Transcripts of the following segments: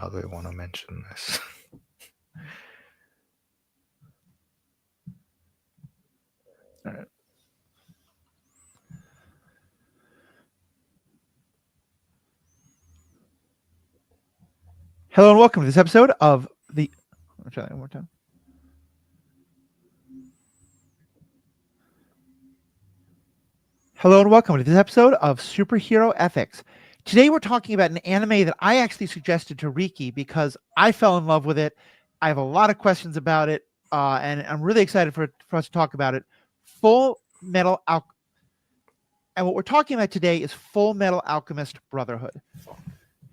probably want to mention this. All right. Hello and welcome to this episode of the. I'll try that one more time. Hello and welcome to this episode of Superhero Ethics. Today we're talking about an anime that I actually suggested to Riki because I fell in love with it. I have a lot of questions about it, and I'm really excited for us to talk about it. Full Metal Alchemist. And what we're talking about today is Full Metal Alchemist Brotherhood.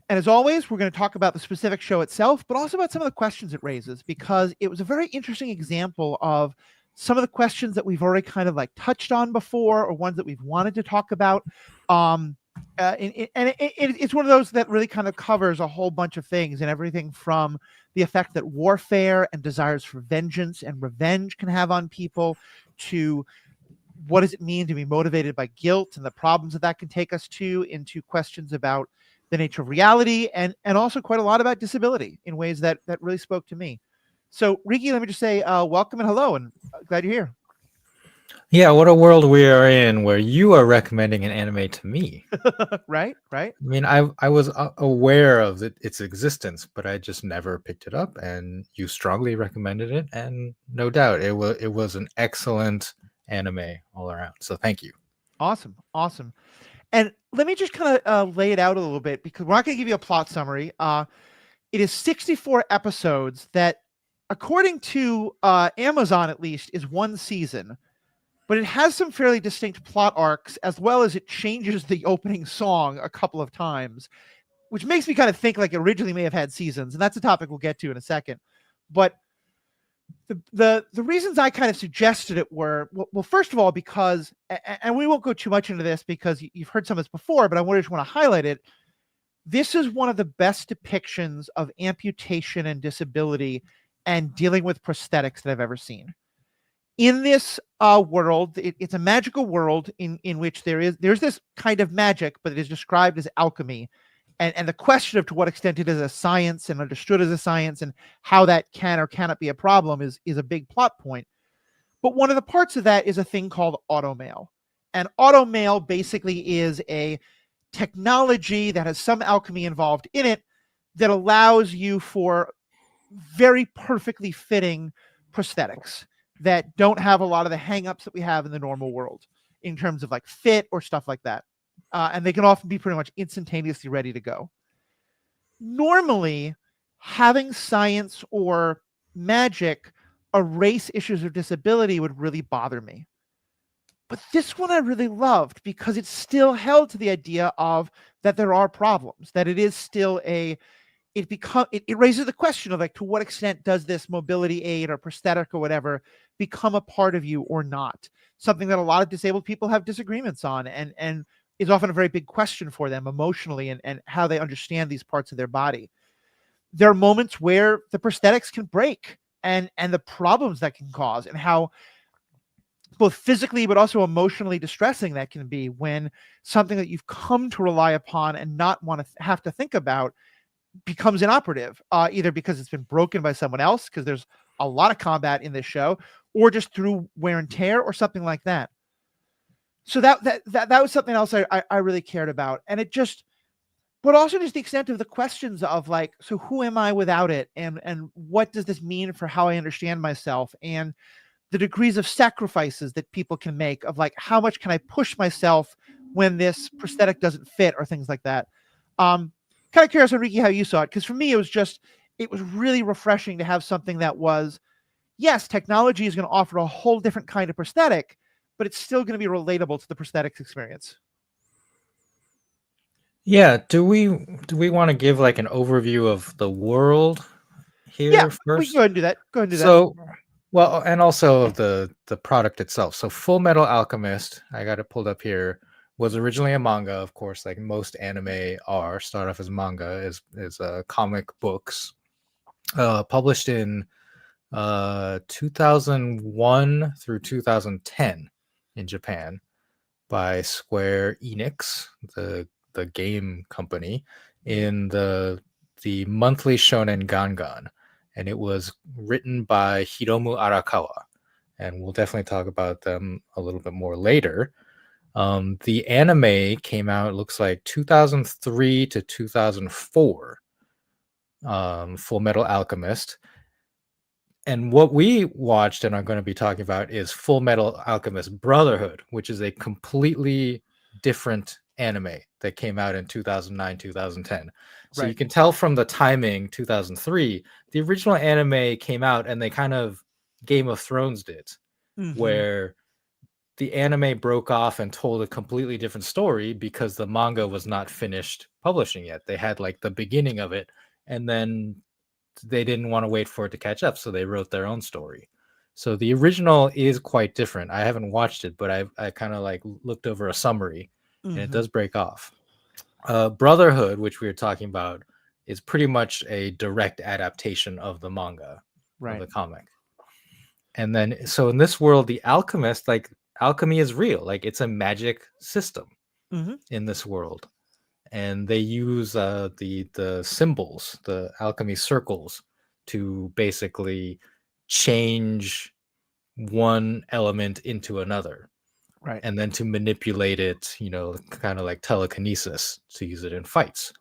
And as always, we're going to talk about the specific show itself, but also about some of the questions it raises, because it was a very interesting example of some of the questions that we've already kind of like touched on before, or ones that we've wanted to talk about. It's one of those that really kind of covers a whole bunch of things, and everything from the effect that warfare and desires for vengeance and revenge can have on people, to what does it mean to be motivated by guilt and the problems that can take us to, into questions about the nature of reality, and also quite a lot about disability in ways that really spoke to me. So, Riki, let me just say welcome and hello, and glad you're here. Yeah, what a world we are in where you are recommending an anime to me. Right. I mean, I was aware of its existence, but I just never picked it up, and you strongly recommended it, and no doubt it was an excellent anime all around. So thank you. Awesome. And let me just kind of lay it out a little bit, because we're not going to give you a plot summary. It is 64 episodes that, according to Amazon at least, is one season. But it has some fairly distinct plot arcs, as well as it changes the opening song a couple of times, which makes me kind of think like it originally may have had seasons. And that's a topic we'll get to in a second. But the reasons I kind of suggested it were, well, first of all, because, and we won't go too much into this because you've heard some of this before, but I just want to highlight it. This is one of the best depictions of amputation and disability and dealing with prosthetics that I've ever seen. In this world, it's a magical world in which there's this kind of magic, but it is described as alchemy. And the question of to what extent it is a science and understood as a science, and how that can or cannot be a problem is a big plot point. But one of the parts of that is a thing called automail. And automail basically is a technology that has some alchemy involved in it that allows you for very perfectly fitting prosthetics that don't have a lot of the hangups that we have in the normal world in terms of like fit or stuff like that. And they can often be pretty much instantaneously ready to go. Normally, having science or magic erase issues of disability would really bother me. But this one I really loved, because it's still held to the idea of that there are problems, that it is still it raises the question of like, to what extent does this mobility aid or prosthetic or whatever become a part of you or not? Something that a lot of disabled people have disagreements on, and is often a very big question for them emotionally, and how they understand these parts of their body. There are moments where the prosthetics can break, and the problems that can cause, and how both physically but also emotionally distressing that can be when something that you've come to rely upon and not want to have to think about becomes inoperative, either because it's been broken by someone else, because there's a lot of combat in this show, or just through wear and tear or something like that. So that was something else I really cared about. And it just, but also just the extent of the questions of like, so who am I without it? And what does this mean for how I understand myself? And the degrees of sacrifices that people can make, of like, how much can I push myself when this prosthetic doesn't fit, or things like that. Kind of curious, Enrique, how you saw it, because for me, it was really refreshing to have something that was, yes, technology is going to offer a whole different kind of prosthetic, but it's still going to be relatable to the prosthetics experience. Yeah, do we want to give like an overview of the world here Yeah, first? we can go ahead and do that. So, well, and also the product itself. So, Full Metal Alchemist, I got it pulled up here, was originally a manga, of course, like most anime start off as manga, is comic books, published in 2001 through 2010 in Japan by Square Enix, the game company, in the the monthly Shonen Gangan, and it was written by Hiromu Arakawa, and we'll definitely talk about them a little bit more later. The anime came out, looks like 2003 to 2004, Full Metal Alchemist. And what we watched and are going to be talking about is Full Metal Alchemist Brotherhood, which is a completely different anime that came out in 2009, 2010. So you Right. can tell from the timing, 2003, the original anime came out and they kind of Game of Thrones did, Mm-hmm. where the anime broke off and told a completely different story because the manga was not finished publishing yet. They had like the beginning of it, and then they didn't want to wait for it to catch up, so they wrote their own story. So the original is quite different. I haven't watched it, but I kind of like looked over a summary, and it Mm-hmm. does break off. Brotherhood, which we were talking about, is pretty much a direct adaptation of the manga, of Right. the comic. And then, so in this world, the alchemist, like alchemy is real, like it's a magic system Mm-hmm. in this world, and they use the symbols, the alchemy circles, to basically change one element into another, Right. and then to manipulate it, kind of like telekinesis to use it in fights.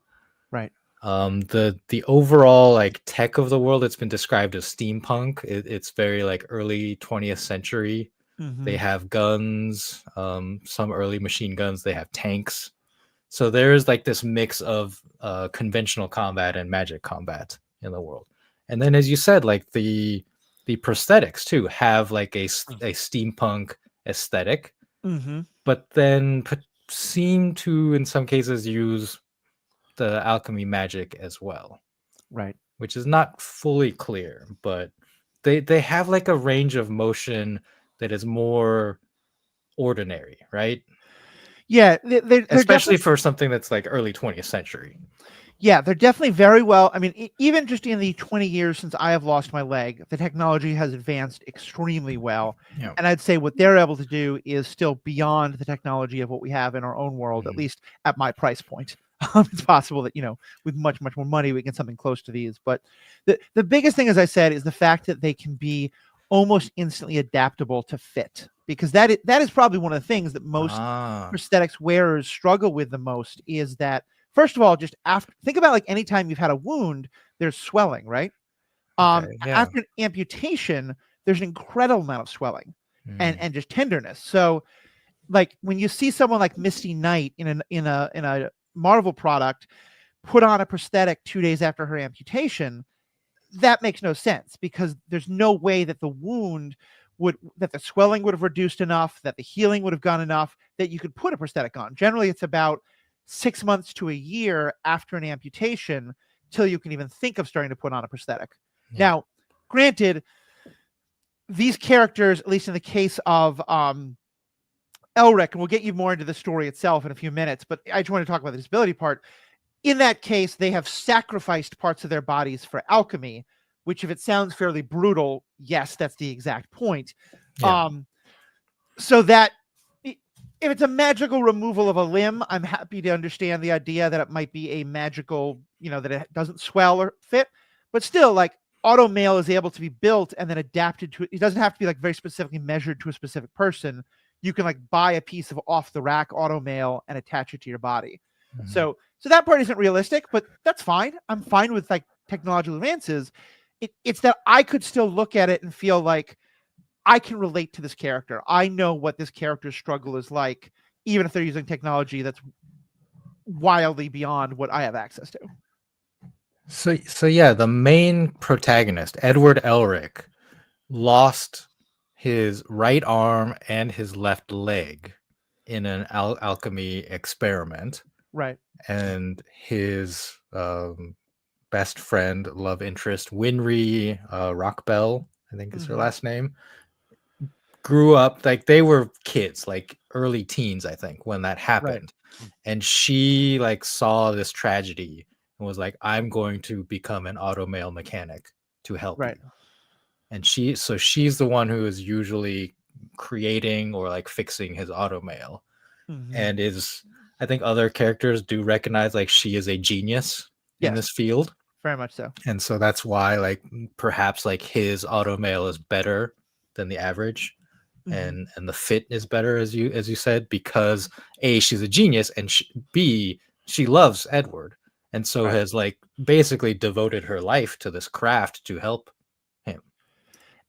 Right. The overall like tech of the world, it's been described as steampunk. It's very like early 20th century. Mm-hmm. They have guns, some early machine guns. They have tanks. So there's like this mix of conventional combat and magic combat in the world. And then, as you said, like the prosthetics too have like a steampunk aesthetic, Mm-hmm. but then seem to in some cases use the alchemy magic as well, Right. which is not fully clear, but they have like a range of motion that is more ordinary, right? Yeah, they're Especially definitely. for something that's like early 20th century. Yeah, they're definitely very well. I mean, even just in the 20 years since I have lost my leg, the technology has advanced extremely well. Yeah. And I'd say what they're able to do is still beyond the technology of what we have in our own world, at Mhm. least at my price point. It's possible that, with much, much more money, we get something close to these. But the biggest thing, as I said, is the fact that they can be almost instantly adaptable to fit, because that is probably one of the things that most Ah, prosthetics wearers struggle with the most, is that first of all, just after, think about like anytime you've had a wound, there's swelling, right? okay, yeah. After an amputation, there's an incredible amount of swelling and Mm. and just tenderness. So like when you see someone like Misty Knight in a Marvel product put on a prosthetic 2 days after her amputation, that makes no sense, because there's no way that the swelling would have reduced enough, that the healing would have gone enough that you could put a prosthetic on. Generally, it's about 6 months to a year after an amputation till you can even think of starting to put on a prosthetic. Yeah. Now, granted, these characters, at least in the case of Elric, and we'll get you more into the story itself in a few minutes, but I just want to talk about the disability part. In that case, they have sacrificed parts of their bodies for alchemy, which, if it sounds fairly brutal, yes, that's the exact point. Yeah. So that if it's a magical removal of a limb, I'm happy to understand the idea that it might be a magical, that it doesn't swell or fit, but still, like, auto mail is able to be built and then adapted to it. It doesn't have to be like very specifically measured to a specific person. You can like buy a piece of off the rack auto mail and attach it to your body. Mhm. So that part isn't realistic, but that's fine. I'm fine with like technological advances. It's that I could still look at it and feel like I can relate to this character. I know what this character's struggle is like, even if they're using technology that's wildly beyond what I have access to. So yeah, the main protagonist, Edward Elric, lost his right arm and his left leg in an alchemy experiment, Right. and his best friend, love interest, Winry Rockbell, I think is her Mm-hmm. last name, grew up like they were kids, like early teens, I think, when that Right. happened. And she like saw this tragedy and was like, I'm going to become an automail mechanic to help you. Right. And she's the one who is usually creating or like fixing his automail, Mm-hmm. and is, I think other characters do recognize like she is a genius in Yes. this field. Very much so. And so that's why like perhaps like his automail is better than the average, Mhm. and the fit is better, as you said, because A, she's a genius, and B, she loves Edward, and so Right. has like basically devoted her life to this craft to help him.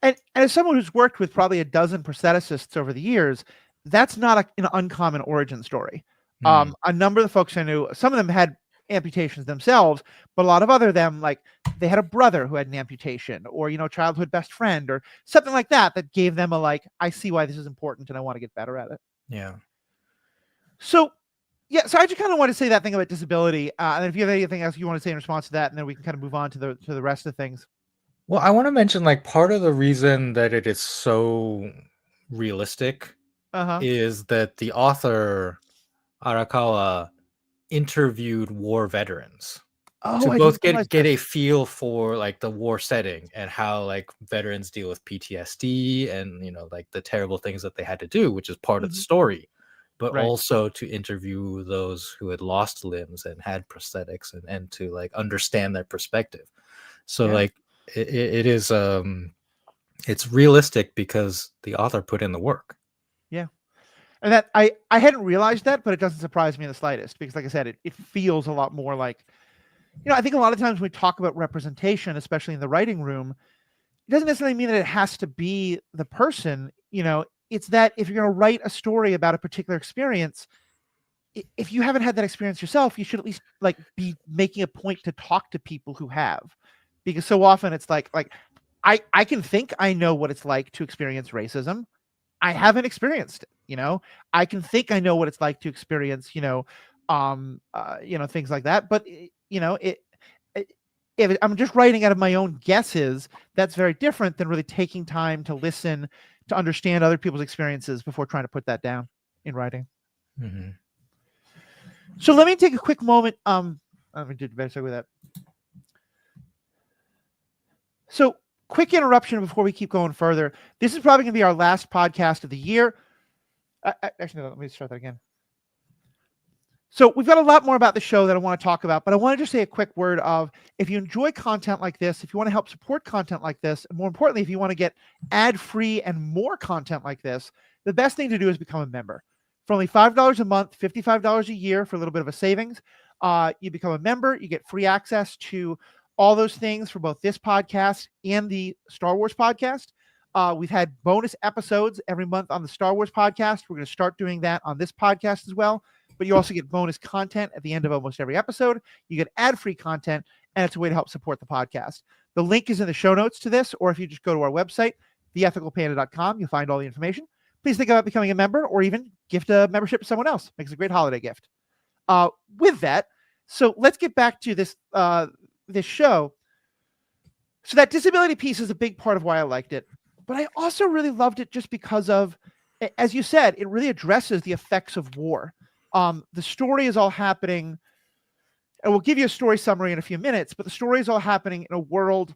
And as someone who's worked with probably a dozen prostheticists over the years, that's not an uncommon origin story. Mm, A number of the folks I knew, some of them had amputations themselves, but a lot of other them, like they had a brother who had an amputation, or childhood best friend, or something like that, that gave them a like, I see why this is important, and I want to get better at it. yeah. So yeah, so I just kind of want to say that thing about disability, and if you have anything else you want to say in response to that, and then we can kind of move on to the rest of things. Well, I want to mention like part of the reason that it is so realistic Uh huh. is that the author Arakawa interviewed war veterans Oh, to I didn't both realize get a this. feel for like the war setting and how like veterans deal with PTSD and like the terrible things that they had to do, which is part of the Hmm. story, but Right. also to interview those who had lost limbs and had prosthetics, and to like understand their perspective. So Yeah. like it is it's realistic because the author put in the work. Yeah. And that I hadn't realized that, but it doesn't surprise me in the slightest because, like I said, it feels a lot more like, I think a lot of times when we talk about representation, especially in the writing room, it doesn't necessarily mean that it has to be the person. It's that if you're going to write a story about a particular experience, if you haven't had that experience yourself, you should at least like be making a point to talk to people who have, because so often it's like I can think I know what it's like to experience racism. I haven't experienced it. I can think I know what it's like to experience, things like that. But it if I'm just writing out of my own guesses, that's very different than really taking time to listen, to understand other people's experiences before trying to put that down in writing. Hmm. So let me take a quick moment. Let me do better start with that. So quick interruption before we keep going further. This is probably going to be our last podcast of the year. Actually, no, let me start that again. So we've got a lot more about the show that I want to talk about, but I want to just say a quick word of, if you enjoy content like this, if you want to help support content like this, and more importantly, if you want to get ad-free and more content like this, the best thing to do is become a member. For only $5 a month, $55 a year for a little bit of a savings, you become a member, you get free access to all those things for both this podcast and the Star Wars podcast. We've had bonus episodes every month on the Star Wars podcast. We're going to start doing that on this podcast as well. But you also get bonus content at the end of almost every episode. You get ad-free content, and it's a way to help support the podcast. The link is in the show notes to this, or if you just go to our website, theethicalpanda.com, you'll find all the information. Please think about becoming a member, or even gift a membership to someone else. Makes a great holiday gift. With that, so let's get back to this show. So that disability piece is a big part of why I liked it. But I also really loved it just because of, as you said, it really addresses the effects of war. The story is all happening, and we'll give you a story summary in a few minutes, but the story is all happening in a world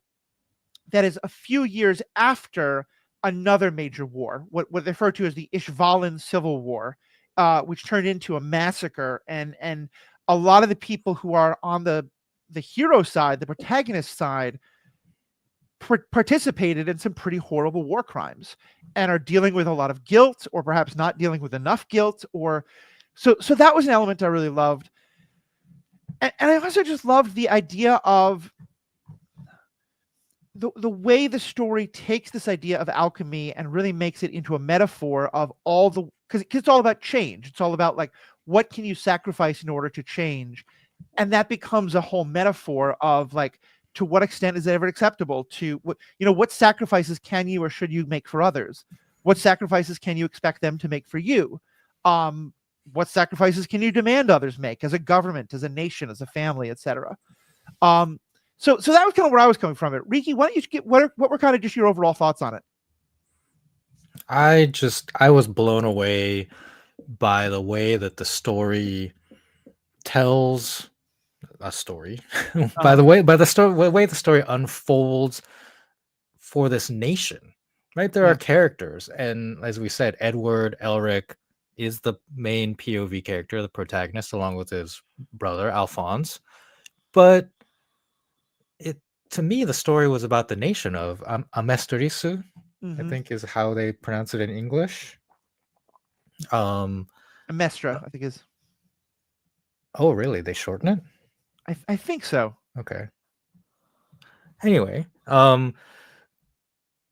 that is a few years after another major war, what they refer to as the Ishvalan Civil War, which turned into a massacre, and a lot of the people who are on the hero side, the protagonist side, participated in some pretty horrible war crimes and are dealing with a lot of guilt, or perhaps not dealing with enough guilt, or so that was an element I really loved. And I also just loved the idea of the way the story takes this idea of alchemy and really makes it into a metaphor of all the, because it's all about change. It's all about like, what can you sacrifice in order to change? And that becomes a whole metaphor of like, to what extent is it ever acceptable to what sacrifices can you or should you make for others? What sacrifices can you expect them to make for you? What sacrifices can you demand others make as a government, as a nation, as a family, etc.? So that was kind of where I was coming from it. Riki, why don't you get what were kind of just your overall thoughts on it? I was blown away by the way that the story tells a story by Uh-huh. the way the story unfolds for this nation, right? There are Yeah. characters, and as we said, Edward Elric is the main POV character, the protagonist, along with his brother Alphonse. But to me, the story was about the nation of Amesterisu, I Mm-hmm. think is how they pronounce it in English. Um, Mestra, I think is. oh, really? They shorten it? I think so. Okay. Anyway,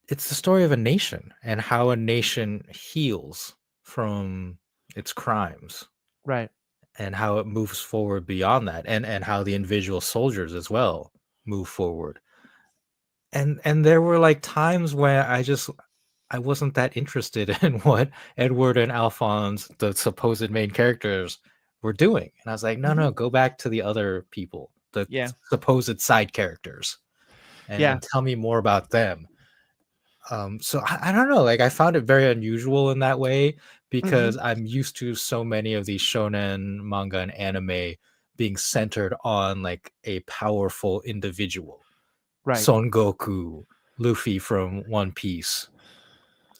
it's the story of a nation and how a nation heals from its crimes Right. and how it moves forward beyond that, and how the individual soldiers as well move forward. And there were like times where I wasn't that interested in what Edward and Alphonse, the supposed main characters, were doing. And I was like, no, Mm-hmm. no, go back to the other people, the Yeah. supposed side characters, Yeah. and tell me more about them. So I don't know, like I found it very unusual in that way Mm-hmm. because I'm used to so many of these shonen manga and anime being centered on like a powerful individual. Right. Son Goku, Luffy from One Piece,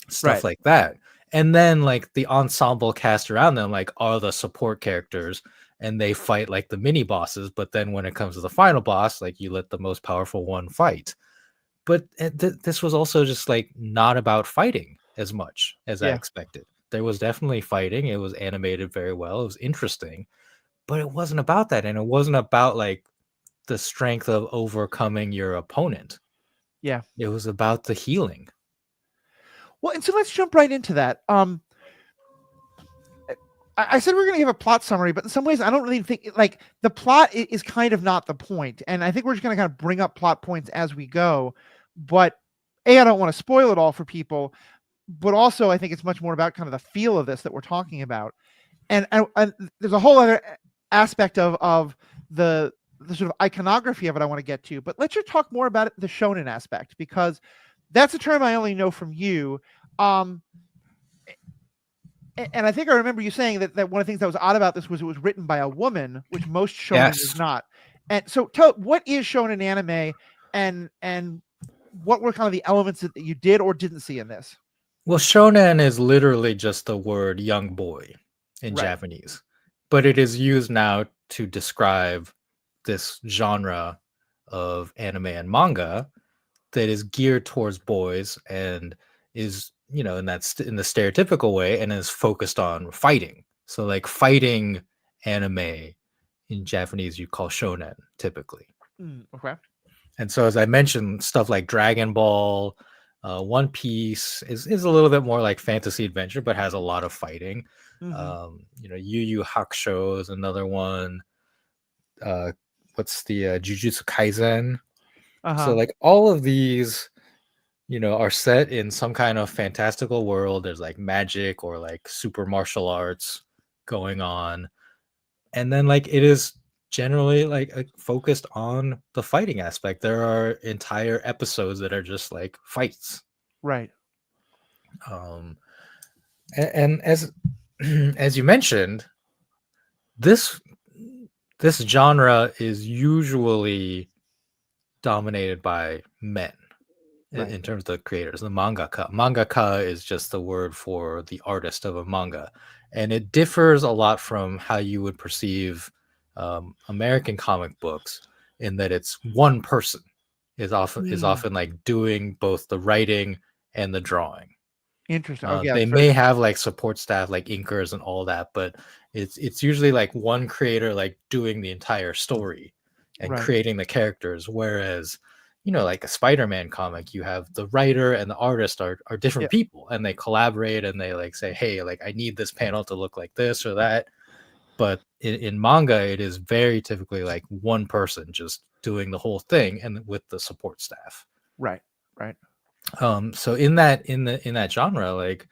stuff Right. like that. And then like the ensemble cast around them like are the support characters and they fight like the mini bosses, but then when it comes to the final boss, like you let the most powerful one fight. But this was also just like not about fighting as much as I Yeah. expected. There was definitely fighting. It was animated very well. It was interesting, but it wasn't about that, and it wasn't about like the strength of overcoming your opponent. Yeah. It was about the healing. Well, and so let's jump right into that. I said we're going to give a plot summary, but in some ways, I don't really think like the plot is kind of not the point, and I think we're just going to kind of bring up plot points as we go. But I don't want to spoil it all for people, but also I think it's much more about kind of the feel of this that we're talking about, and there's a whole other aspect of the sort of iconography of it I want to get to. But let's just talk more about it, the shonen aspect, because that's a term I only know from you. Um, and I think I remember you saying that one of the things that was odd about this was it was written by a woman, which most shonen is Yes. not. And so, what is shonen anime, and what were kind of the elements that you did or didn't see in this? Well, shonen is literally just the word young boy in Right. Japanese, but it is used now to describe this genre of anime and manga that is geared towards boys and is, you know, in in the stereotypical way and is focused on fighting. So like fighting anime in Japanese you call shonen typically. Okay. And so, as I mentioned, stuff like Dragon Ball, One Piece is a little bit more like fantasy adventure, but has a lot of fighting. Mm-hmm. You know, Yu Yu Hakusho is another one. Uh, what's the Jujutsu Kaisen? Uh So, huh. like all of these, you know, are set in some kind of fantastical world. There's like magic or like super martial arts going on, and then like it is generally like focused on the fighting aspect. There are entire episodes that are just like fights. Right. um and as as you mentioned, this this genre is usually dominated by men Right. in terms of the creators. The mangaka is just the word for the artist of a manga, and it differs a lot from how you would perceive American comic books, in that it's one person is Mm. often like doing both the writing and the drawing. Interesting. Oh, yeah, They that's very may true. have like support staff like inkers and all that, but it's usually like one creator like doing the entire story and Right. creating the characters. Whereas, you know, like a Spider-Man comic, you have the writer and the artist are Yeah. different people and they collaborate and they like say, hey, like I need this panel to look like this or that. But in manga, it is very typically like one person just doing the whole thing and with the support staff. Right. Right. So in that genre, like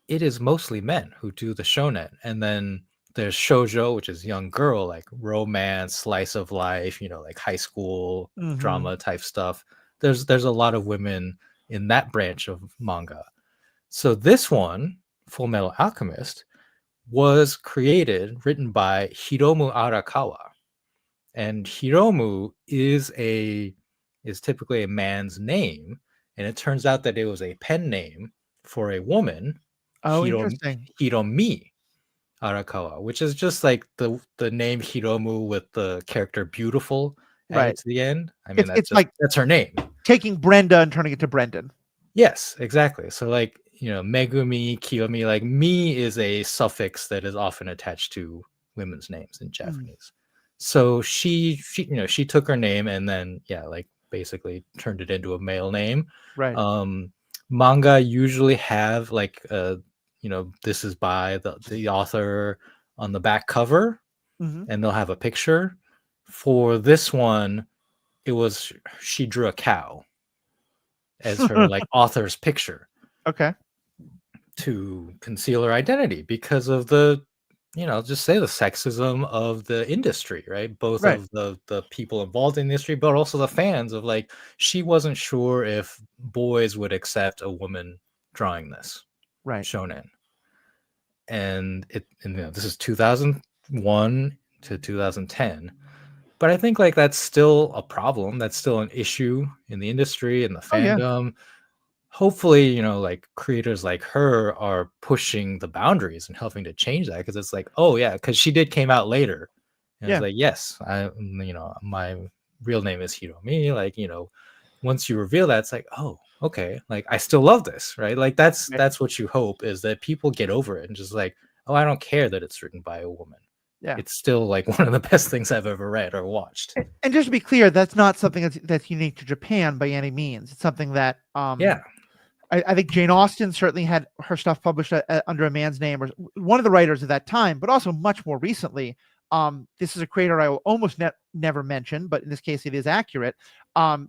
it is mostly men who do the shonen, and then there's shoujo, which is young girl, like romance, slice of life, you know, like high school Mm-hmm. drama type stuff. There's a lot of women in that branch of manga. So this one, Full Metal Alchemist, was written by Hiromu Arakawa, and Hiromu is typically a man's name, and it turns out that it was a pen name for a woman, Oh, interesting. Hiromi Arakawa, which is just like the name Hiromu with the character beautiful added Right. to the end. I mean, It's like that's her name. taking Brenda and turning it to Brendan. Yes, exactly. So like, Megumi, Kiyomi, like mi is a suffix that is often attached to women's names in Japanese. So she took her name and then like basically turned it into a male name. Right. Manga usually have like this is by the author on the back cover, and they'll have a picture. For this one, it was she drew a cow as her like author's picture Okay. to conceal her identity because of the just say the sexism of the industry, right? Both Right. of the people involved in the industry, but also the fans of like she wasn't sure if boys would accept a woman drawing this Right. shonen. And this is 2001 to 2010. But I think like that's still a problem. That's still an issue in the industry and the Oh yeah. fandom. Hopefully, like creators like her are pushing the boundaries and helping to change that, because it's like, oh yeah, because she did came out later. And it's Yeah. like, yes, my real name is Hiromi. Like, once you reveal that, it's like, oh, okay, like I still love this, right? Like that's Right. that's what you hope, is that people get over it and just like, oh, I don't care that it's written by a woman. Yeah. It's still like one of the best things I've ever read or watched. And just to be clear, that's not something that's unique to Japan by any means. It's something that Yeah. I think Jane Austen certainly had her stuff published under a man's name, or one of the writers at that time, but also much more recently. This is a creator I will almost never mention, but in this case, it is accurate.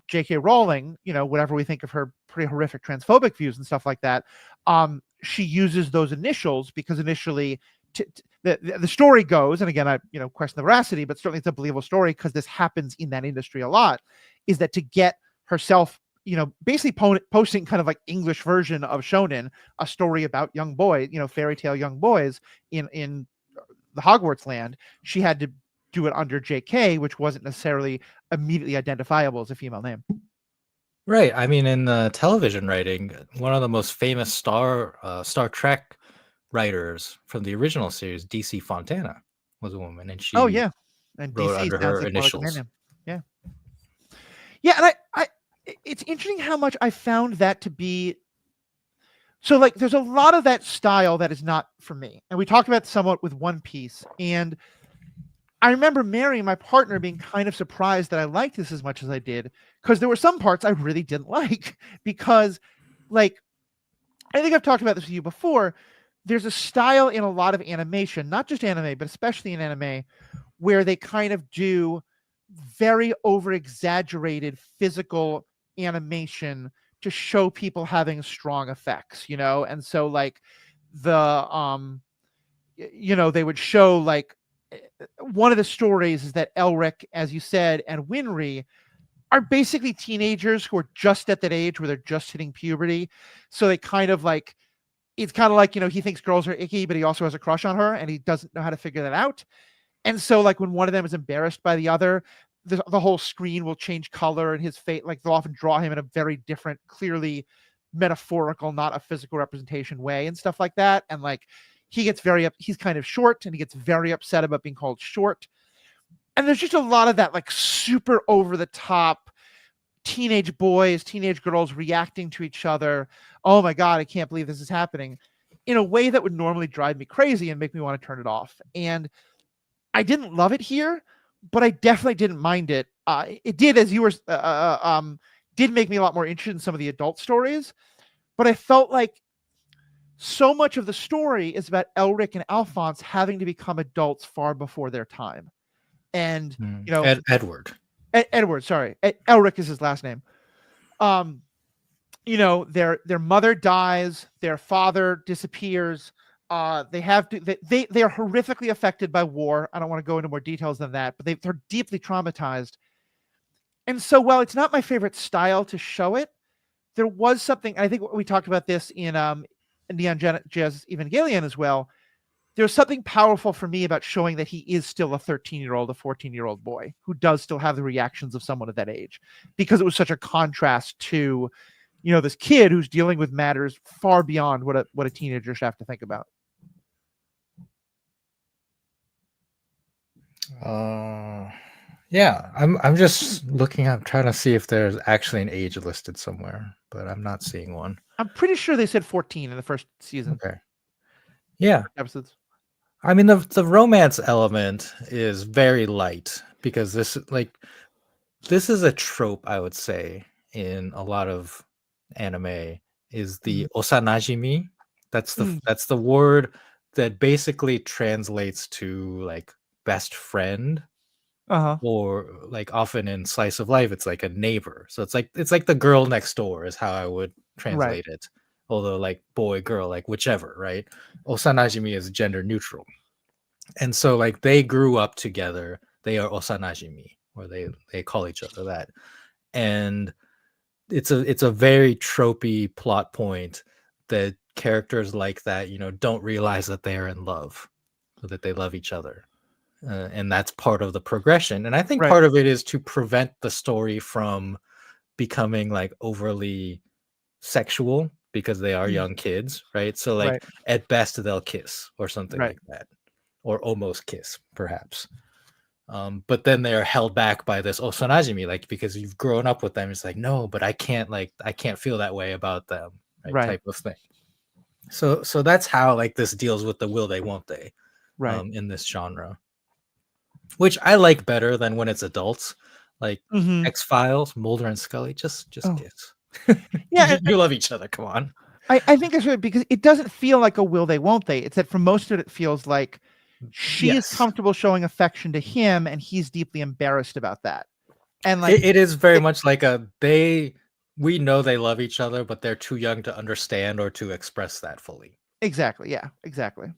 J.K. Rowling, whatever we think of her pretty horrific transphobic views and stuff like that, she uses those initials because initially, the story goes, and again, I question the veracity, but certainly it's a believable story because this happens in that industry a lot, is that to get herself basically posting kind of like English version of shonen, a story about young boys, fairy tale young boys in the Hogwarts land, she had to do it under JK, which wasn't necessarily immediately identifiable as a female name. Right. I mean, in television writing, one of the most famous Star Trek writers from the original series, DC Fontana, was a woman, and Oh she yeah, and wrote DC under sounds her like more like a man initials. name. Yeah, yeah, and it's interesting how much I found that to be. So like, there's a lot of that style that is not for me, and we talked about somewhat with One Piece, and I remember marrying my partner being kind of surprised that I liked this as much as I did, because there were some parts I really didn't like, because like, I think I've talked about this with you before. There's a style in a lot of animation, not just anime, but especially in anime, where they kind of do very over exaggerated physical animation to show people having strong effects, and so like they would show like one of the stories is that Elric, as you said, and Winry are basically teenagers who are just at that age where they're just hitting puberty, so they kind of like, it's kind of like, he thinks girls are icky, but he also has a crush on her and he doesn't know how to figure that out. And so like when one of them is embarrassed by the other, the whole screen will change color, and his face, like they'll often draw him in a very different, clearly metaphorical, not a physical representation way, and stuff like that. And like he's kind of short, and he gets very upset about being called short. And there's just a lot of that like super over the top teenage boys, teenage girls reacting to each other. Oh my God, I can't believe this is happening, in a way that would normally drive me crazy and make me want to turn it off. And I didn't love it here, but I definitely didn't mind it. It did, as you were, did make me a lot more interested in some of the adult stories. But I felt like so much of the story is about Elric and Alphonse having to become adults far before their time. And, Edward. Edward, sorry. Elric is his last name. Their mother dies, their father disappears. They have to, they are horrifically affected by war. I don't want to go into more details than that, but they're deeply traumatized. And so while it's not my favorite style to show it, there was something, I think we talked about this in Neon Jazz Evangelion as well. There's something powerful for me about showing that he is still a 13-year-old, a 14-year-old boy who does still have the reactions of someone at that age, because it was such a contrast to, this kid who's dealing with matters far beyond what a teenager should have to think about. Yeah, I'm just looking. I'm trying to see if there's actually an age listed somewhere, but I'm not seeing one. I'm pretty sure they said 14 in the first season Okay. Yeah. episodes. I mean the romance element is very light because this is a trope I would say in a lot of anime is the Mhm. osanajimi. Mm. That's the word that basically translates to like best friend, Uh-huh. or like often in slice of life it's like a neighbor. So it's like the girl next door is how I would Right. translate it. Although like boy girl like whichever, right? Osanajimi is gender neutral. And so like they grew up together. They are osanajimi, or they call each other that. And it's a very tropey plot point that characters like that, don't realize that they are in love, or that they love each other. And that's part of the progression. And I think Right. part of it is to prevent the story from becoming like overly sexual because they are Mm. young kids, right? So like Right. at best they'll kiss or something Right. like that, or almost kiss, perhaps. But then they're held back by this osanajimi, like because you've grown up with them. It's like, no, but I can't feel that way about them, right? Right. Type of thing. So that's how like this deals with the will they, won't they, Right. in this genre, which I like better than when it's adults, like Mhm. X Files, Mulder and Scully. Just Oh. kiss. Yeah, You love each other. Come on. I think it's right because it doesn't feel like a will they won't they. It's that for most of it, it feels like she is Yes, comfortable showing affection to him, and he's deeply embarrassed about that. And like it is very it, much like a they. We know they love each other, but they're too young to understand or to express that fully. exactly, yeah, exactly.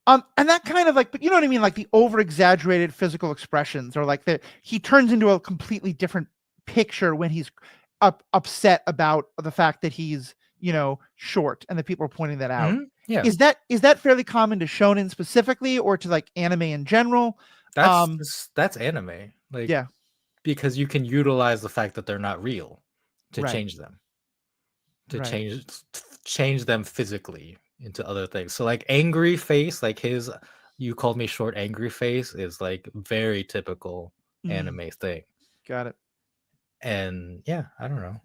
And that kind of like, but you know what I mean, like the over exaggerated physical expressions, or like the he turns into a completely different picture when he's upset about the fact that he's short, and the people are pointing that out. Yeah, Is that fairly common to shonen specifically, or to like anime in general? Um, that's anime. Like yeah, because you can utilize the fact that they're not real to right, change them, to right. change them physically into other things. So like angry face, like his you called me short angry face is like very typical Mm, anime thing. got it. And yeah, I don't know.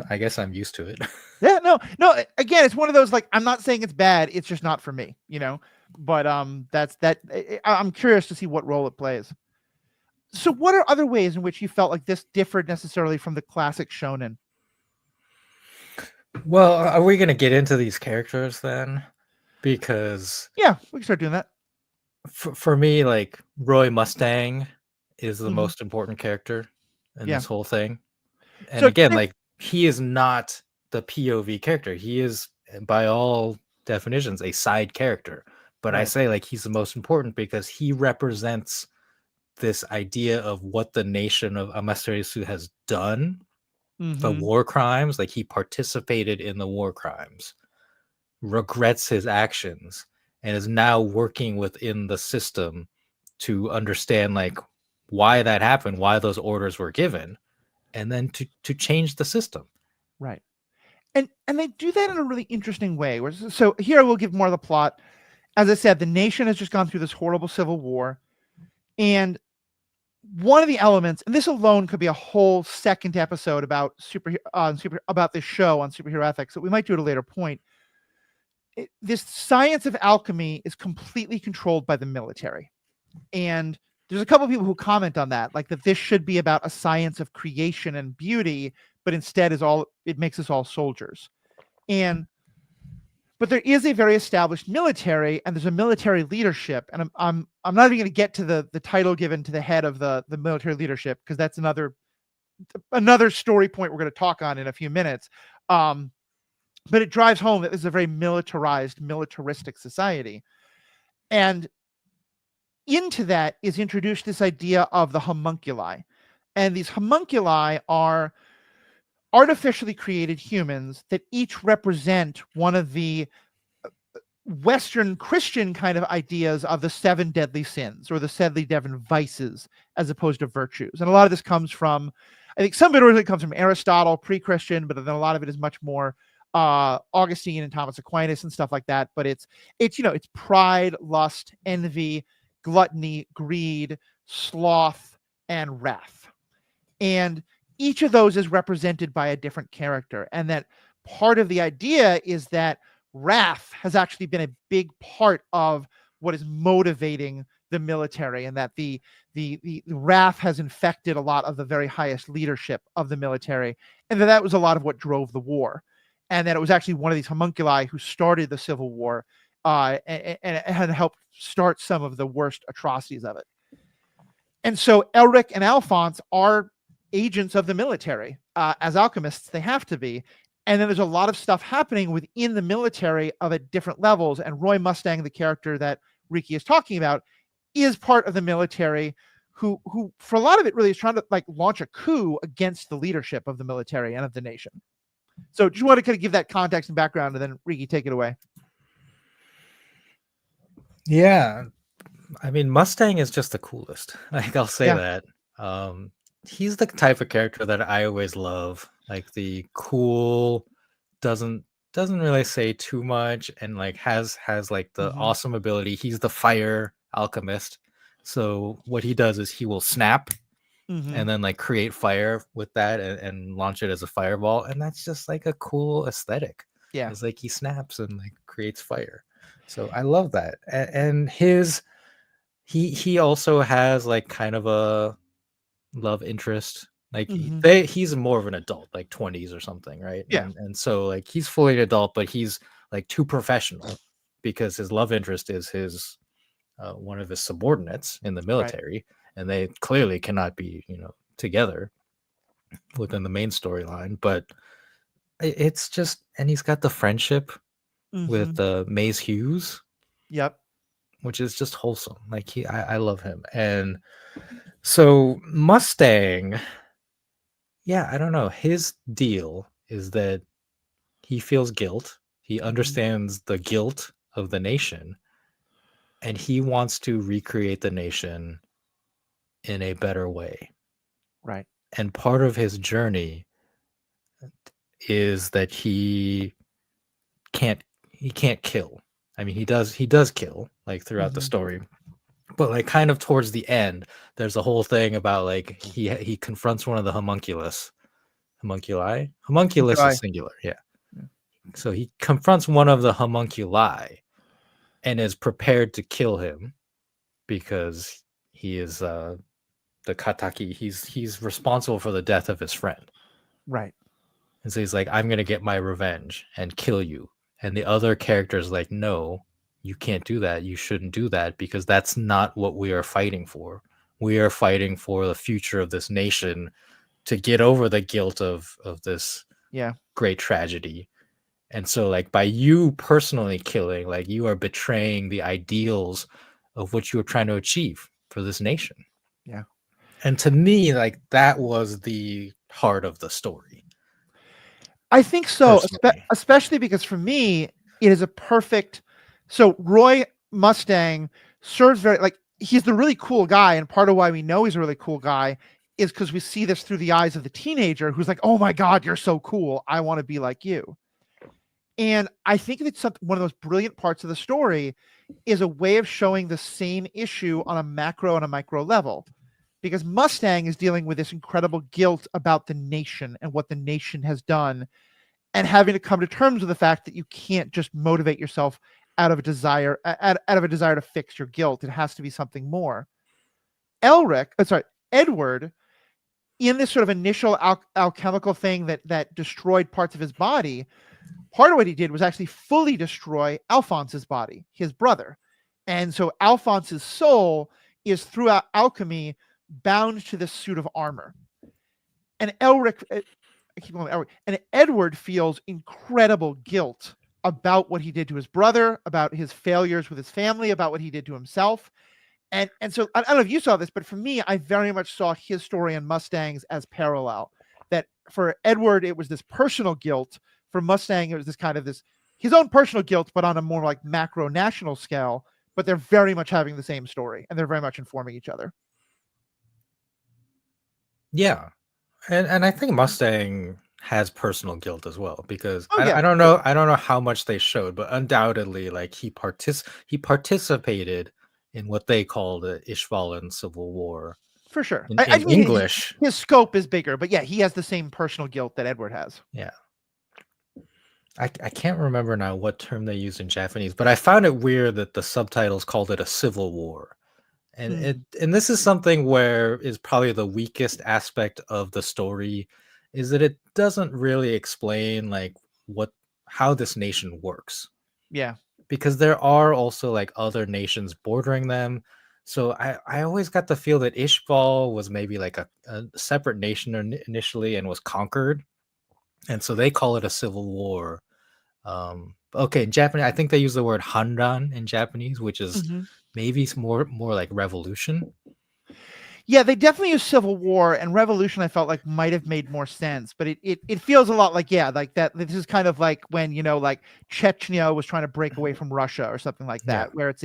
I guess I'm used to it. Yeah, no, no. Again, it's one of those like I'm not saying it's bad. It's just not for me, you know. But that's that. I'm curious to see what role it plays. So, what are other ways in which you felt like this differed necessarily from the classic shonen? Well, are we gonna get into these characters then? Because Yeah, we can start doing that. for me, like Roy Mustang is the Hmm. most important character in Yeah. this whole thing. And So, again, like he is not the POV character. He is, by all definitions, a side character. But I right. say like he's the most important because he represents this idea of what the nation of Amaterasu has done, the Hmm. war crimes. Like he participated in the war crimes, regrets his actions, and is now working within the system to understand like why that happened, why those orders were given, and then to change the system. Right. And they do that in a really interesting way. So here I will give more of the plot. As I said, the nation has just gone through this horrible civil war, and one of the elements, and this alone could be a whole second episode about super about this show on superhero ethics. So we might do at a later point. This science of alchemy is completely controlled by the military, and there's a couple of people who comment on that, like that this should be about a science of creation and beauty, but instead is all it makes us all soldiers. And but there is a very established military, and there's a military leadership, and I'm not even going to get to the title given to the head of the military leadership, because that's another story point we're going to talk on in a few minutes. Um, but it drives home that this is a very militarized, militaristic society, and into that is introduced this idea of the homunculi, and these homunculi are artificially created humans that each represent one of the Western Christian kind of ideas of the seven deadly sins, or the seven vices, as opposed to virtues. And a lot of this comes from, I think some of it originally comes from Aristotle, pre-Christian, but then a lot of it is much more Augustine and Thomas Aquinas and stuff like that. But it's pride, lust, envy, gluttony, greed, sloth, and Wrath. And each of those is represented by a different character. And that part of the idea is that Wrath has actually been a big part of what is motivating the military, and that the Wrath has infected a lot of the very highest leadership of the military, and that was a lot of what drove the war, and that it was actually one of these homunculi who started the Civil War, and had helped start some of the worst atrocities of it. And so Elric and Alphonse are agents of the military. As alchemists, they have to be. And then there's a lot of stuff happening within the military of at different levels. And Roy Mustang, the character that Riki is talking about, is part of the military who for a lot of it really is trying to like launch a coup against the leadership of the military and of the nation. So just want to kind of give that context and background, and then Riki, take it away. Yeah, I mean, Mustang is just the coolest. Like, I'll say Yeah. that. He's the type of character that I always love. Like the cool, doesn't really say too much, and like has like the awesome ability. He's the fire alchemist. So what he does is he will snap and then like create fire with that, and launch it as a fireball, and that's just like a cool aesthetic. Yeah. It's like he snaps and like creates fire. So I love that. And his he also has like kind of a love interest. Like he's more of an adult, like 20s or something, right? Yeah. And so like he's fully an adult, but he's like too professional because his love interest is his one of his subordinates in the military, and they clearly cannot be, together within the main storyline. But it's just, and he's got the friendship with Maze Hughes. Yep. Which is just wholesome. Like I love him. And so Mustang, yeah, I don't know. His deal is that he feels guilt. He understands the guilt of the nation, and he wants to recreate the nation in a better way. Right. And part of his journey is that he can't kill. I mean, he does kill like throughout the story. But like kind of towards the end, there's a whole thing about like he confronts one of the homunculus. Homunculi? Homunculus is singular, yeah. So he confronts one of the homunculi and is prepared to kill him because he is the Kataki. He's responsible for the death of his friend. Right. And so he's like, I'm gonna get my revenge and kill you. And the other character is like, no, you can't do that. You shouldn't do that, because that's not what we are fighting for. We are fighting for the future of this nation, to get over the guilt of this great tragedy. And so like by you personally killing, like you are betraying the ideals of what you were trying to achieve for this nation. Yeah. And to me, like that was the heart of the story. I think so, especially because for me, it is a perfect. So Roy Mustang serves very like he's the really cool guy, and part of why we know he's a really cool guy is because we see this through the eyes of the teenager who's like, "Oh my God, you're so cool! I want to be like you." And I think it's one of those brilliant parts of the story is a way of showing the same issue on a macro and a micro level, because Mustang is dealing with this incredible guilt about the nation and what the nation has done, and having to come to terms with the fact that you can't just motivate yourself out of a desire to fix your guilt. It has to be something more. Edward, in this sort of initial alchemical thing that destroyed parts of his body, part of what he did was actually fully destroy Alphonse's body, his brother. And so Alphonse's soul is throughout alchemy bound to this suit of armor. And Edward feels incredible guilt about what he did to his brother, about his failures with his family, about what he did to himself. And so I don't know if you saw this, but for me, I very much saw his story and Mustang's as parallel. That for Edward, it was this personal guilt. For Mustang, it was this kind of his own personal guilt, but on a more like macro national scale. But they're very much having the same story, and they're very much informing each other. Yeah. And I think Mustang has personal guilt as well, because yeah. I don't know how much they showed, but undoubtedly like he participated in what they call the Ishvalan Civil War. For sure. In, I in mean, English, his scope is bigger, but yeah, he has the same personal guilt that Edward has. yeah. I can't remember now what term they used in Japanese, but I found it weird that the subtitles called it a civil war. And this is something where is probably the weakest aspect of the story is that it doesn't really explain like what how this nation works. Yeah. Because there are also like other nations bordering them. So I always got the feel that Ishbal was maybe like a separate nation initially and was conquered. And so they call it a civil war. Okay, in Japanese, I think they use the word hanran in Japanese, which is maybe more like revolution. Yeah, they definitely use civil war, and revolution I felt like might have made more sense, but it feels a lot like, yeah, like that this is kind of like when, like Chechnya was trying to break away from Russia or something like that, Yeah. where it's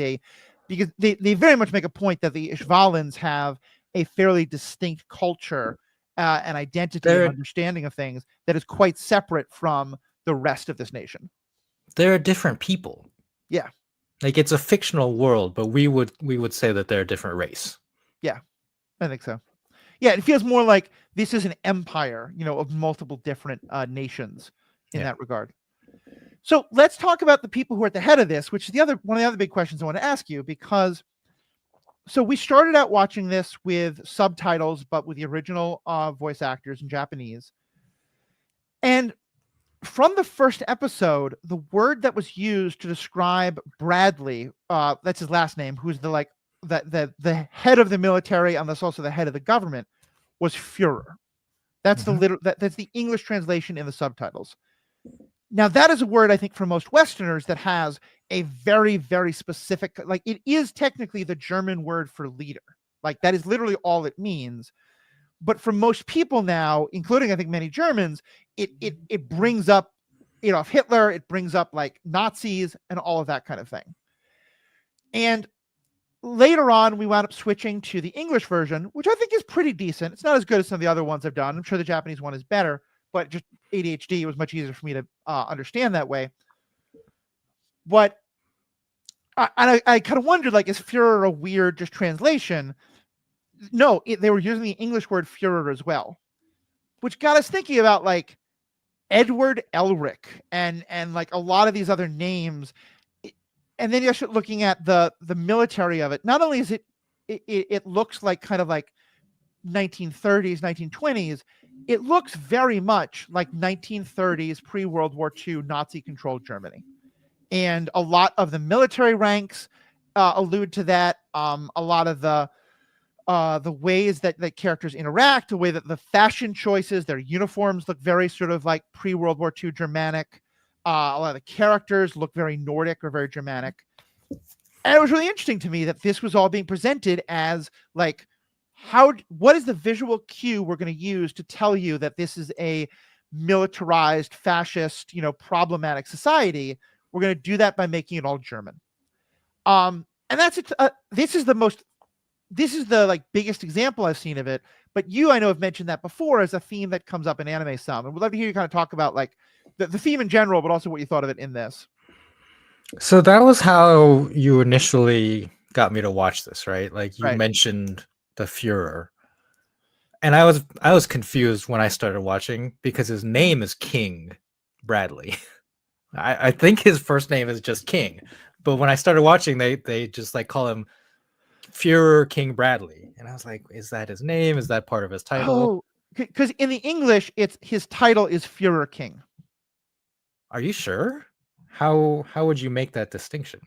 because they very much make a point that the Ishvalans have a fairly distinct culture and identity and They're understanding of things that is quite separate from the rest of this nation. they're different people. Yeah. Like it's a fictional world, but we would say that they're a different race. Yeah, I think so. Yeah, it feels more like this is an empire, of multiple different nations in Yeah. that regard. So let's talk about the people who are at the head of this, which is one of the other big questions I want to ask you, because so we started out watching this with subtitles, but with the original voice actors in Japanese. And from the first episode, the word that was used to describe Bradley, that's his last name, who's the head of the military and that's also the head of the government, was Führer. That's that's the English translation in the subtitles. Now, that is a word, I think, for most Westerners that has a very, very specific, like it is technically the German word for leader. Like that is literally all it means. But for most people now, including I think many Germans, it brings up, Hitler, it brings up like Nazis and all of that kind of thing. And later on, we wound up switching to the English version, which I think is pretty decent. It's not as good as some of the other ones I've done. I'm sure the Japanese one is better, but just ADHD, it was much easier for me to understand that way. But I kind of wondered, like, is Führer a weird just translation? No, they were using the English word Führer as well, which got us thinking about like Edward Elric and like a lot of these other names. And then you're looking at the military of it. Not only is it looks like kind of like 1930s, 1920s, it looks very much like 1930s pre-World War II Nazi-controlled Germany. And a lot of the military ranks allude to that. A lot of the ways that characters interact, the way that the fashion choices, their uniforms look very sort of like pre-World War II Germanic. A lot of the characters look very Nordic or very Germanic. And it was really interesting to me that this was all being presented as like, what is the visual cue we're going to use to tell you that this is a militarized, fascist, problematic society? We're going to do that by making it all German. And that's it. This is the like biggest example I've seen of it. But I know, have mentioned that before as a theme that comes up in anime some. And we'd love to hear you kind of talk about like the theme in general, but also what you thought of it in this. So that was how you initially got me to watch this, right? Like you Right. mentioned the Führer. And I was confused when I started watching because his name is King Bradley. I think his first name is just King. But when I started watching, they just like call him Führer King Bradley. And I was like, is that his name? Is that part of his title? Oh, because in the English, his title is Führer King. Are you sure? How would you make that distinction?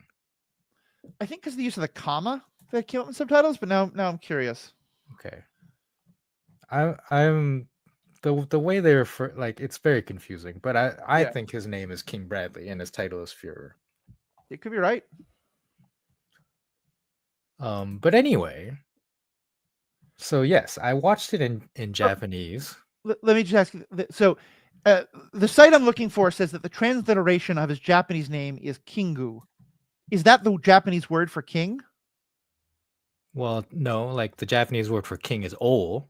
I think because the use of the comma that came up in subtitles, but now I'm curious. Okay. I'm the way they refer, like it's very confusing, but I think his name is King Bradley and his title is Führer. It could be right. But anyway, so yes, I watched it in Japanese. Let me just ask you. So, the site I'm looking for says that the transliteration of his Japanese name is Kingu. Is that the Japanese word for king? Well, no, like the Japanese word for king is O.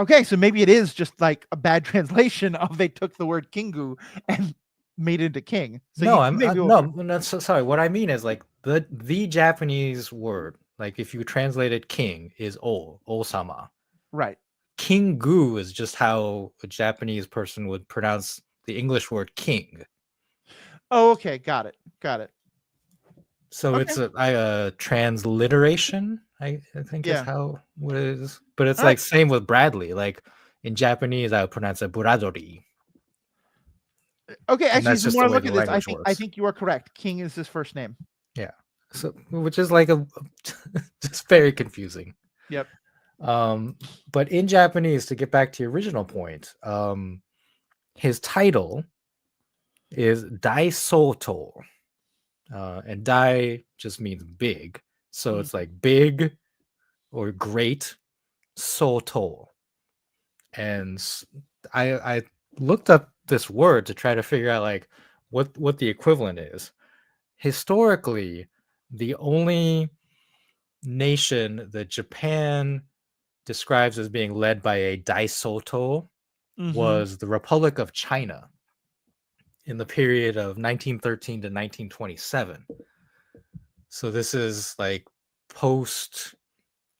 Okay, so maybe it is just like a bad translation of they took the word Kingu and made it into king. So No, no, so sorry. What I mean is like the Japanese word Like if you translated king is O-sama. Right. King Gu is just how a Japanese person would pronounce the English word king. Oh, okay. Got it. Got it. So Okay. it's a transliteration, I think is Yeah. how what it is. But it's All right. like same with Bradley. Like in Japanese, I would pronounce it Buradori. Okay. And Actually, that's the just more the I way look the at this, language I works. think you are correct. King is his first name. Yeah. So which is like a just very confusing. Yep. Um, but in Japanese, to get back to your original point, his title is Daisoto. And Dai just means big. So Mm. it's like big or great Soto. And I looked up this word to try to figure out like what the equivalent is. Historically, the only nation that Japan describes as being led by a Daisoto Mm-hmm. was the Republic of China in the period of 1913 to 1927. So this is like post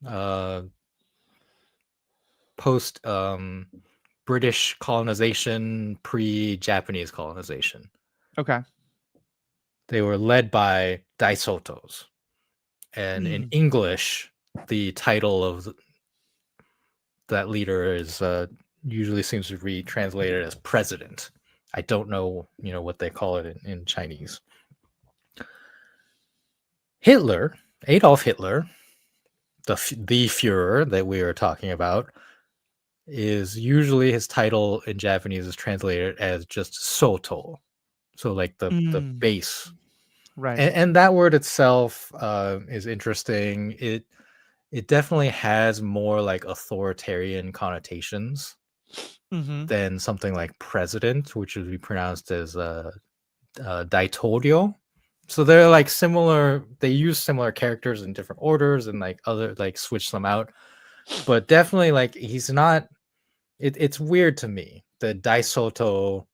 uh post British colonization, pre-Japanese colonization. Okay. They were led by Daisotos. And in Mm. English, the title of that leader is usually seems to be translated as president. I don't know, what they call it in Chinese. Hitler, Adolf Hitler, the Führer that we are talking about, is usually his title in Japanese is translated as just Soto. So like the Mm. base. Right. And that word itself is interesting. It definitely has more like authoritarian connotations Mm-hmm. than something like president, which would be pronounced as daitorio. So they're like similar. They use similar characters in different orders and like other like switch them out. But definitely like he's not. It's weird to me that Daisoto.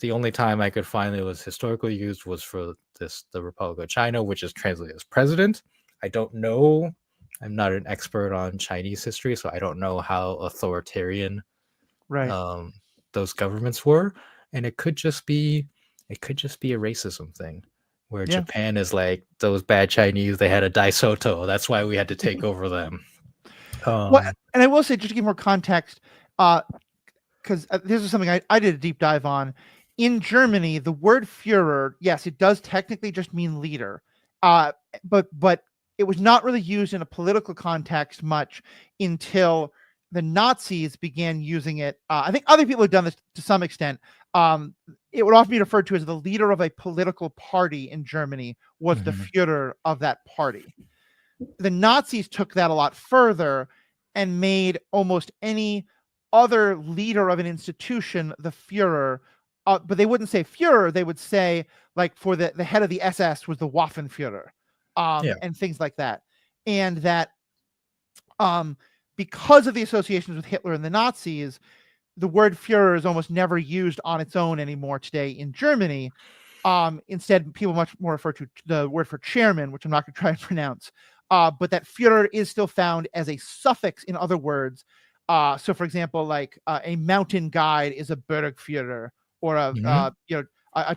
The only time I could find it was historically used was for the Republic of China, which is translated as president. I don't know. I'm not an expert on Chinese history, so I don't know how authoritarian Right. um, those governments were, and it could just be a racism thing, where Yeah. Japan is like those bad Chinese. They had a Daisoto. That's why we had to take over them. Well, Um, and I will say, just to give more context, because this is something I did a deep dive on. In Germany, the word Führer, yes, it does technically just mean leader, uh, but it was not really used in a political context much until the Nazis began using it. I think other people have done this to some extent. It would often be referred to as the leader of a political party in Germany was the mhm. Führer of that party. The Nazis took that a lot further and made almost any other leader of an institution the Führer. But they wouldn't say Führer; they would say, like, for the head of the SS was the Waffenführer, Yeah, and things like that. And that, um, because of the associations with Hitler and the Nazis, the word Führer is almost never used on its own anymore today in Germany. Instead, people much more refer to the word for chairman, which I'm not going to try and pronounce. But that Führer is still found as a suffix in other words. So, for example, like a mountain guide is a Bergführer, or mhm. a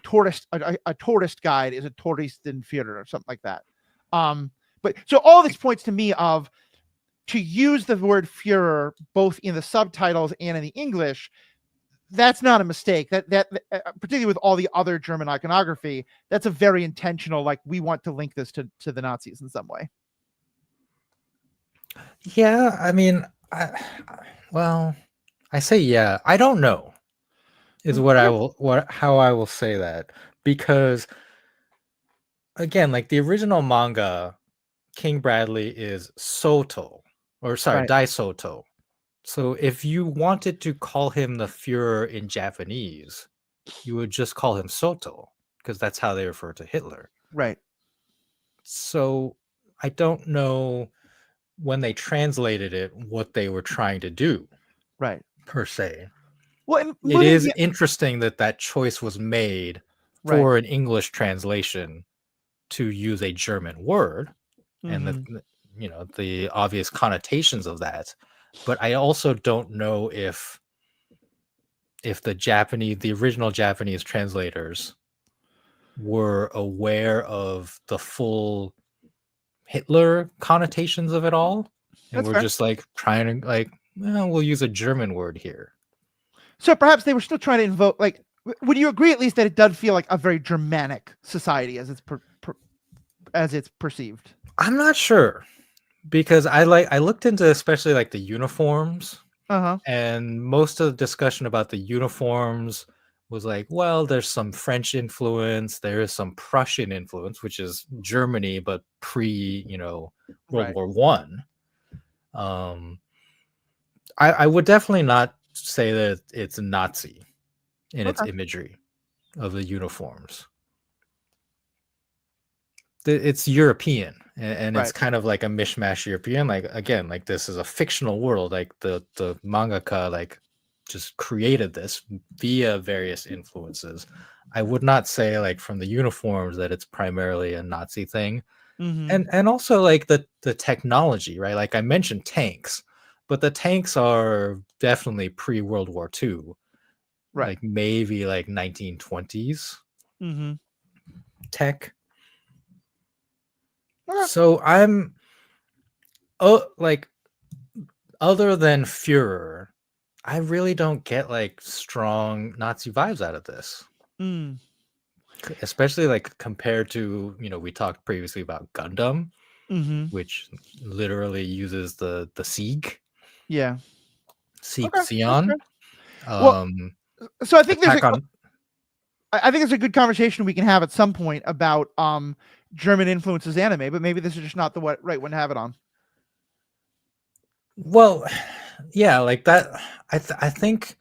tourist guide is a Touristenführer, or something like that. But so all this points to me of, to use the word Führer both in the subtitles and in the English, that's not a mistake. That particularly with all the other German iconography, that's a very intentional. Like, we want to link this to the Nazis in some way. Yeah. I mean, well, I say yeah. I don't know. Is what I Okay. will how I will say that, because again, like the original manga, King Bradley is Soto, or sorry, Right. Dai Soto. So if you wanted to call him the Führer in Japanese, you would just call him Soto, because that's how they refer to Hitler. Right. So I don't know when they translated it what they were trying to do Right. per se. Well, and It moving. is interesting that that choice was made Right. for an English translation to use a German word, and that Hmm. the obvious connotations of that, but I also don't know if the original Japanese translators were aware of the full Hitler connotations of it all, and That's we're fair. just like trying to like, well, we'll use a German word here. So perhaps they were still trying to invoke, like, would you agree at least that it does feel like a very Germanic society as as it's perceived? I'm not sure because I looked into especially like the uniforms, Uh-huh. and most of the discussion about the uniforms was like, well, there's some French influence, there is some Prussian influence, which is Germany, but pre, World Right. War One. I would definitely not say that it's Nazi in its Okay. imagery of the uniforms. It's European, and it's Right. kind of like a mishmash European. Like again, like this is a fictional world. Like the mangaka like just created this via various influences. I would not say like from the uniforms that it's primarily a Nazi thing, Mm-hmm. and also like the technology, right? Like I mentioned tanks, but the tanks are definitely pre World War II, Right. like maybe like 1920s Mm-hmm. tech. Okay. So I'm like other than Führer, I really don't get like strong Nazi vibes out of this. Mm. Especially like compared to, we talked previously about Gundam, Mm-hmm. which literally uses the Sieg, Yeah. Sieg Okay. That's Sion. fair. Well, Um so I think there's Attack on I think it's a good conversation we can have at some point about German influences anime, but maybe this is just not the right one to have it on. well, yeah, like that. I think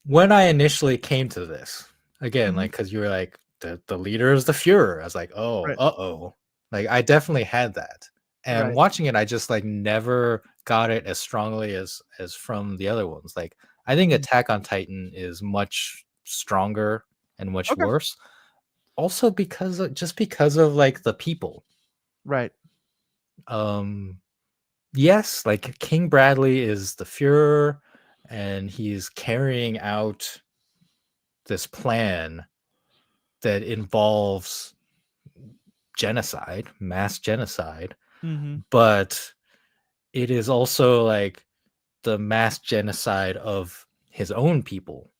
when I initially came to this, again, Mm-hmm. like because you were like the leader is the Führer. I was like, oh, Right. uh-oh. Like I definitely had that. And Right. watching it, I just like never got it as strongly as from the other ones. Like I think Mm. Attack on Titan is much stronger and much Okay. worse. Also because of like the people. Right. Um yes, like King Bradley is the Führer, and he's carrying out this plan that involves genocide, mass genocide, Mm-hmm. but it is also like the mass genocide of his own people,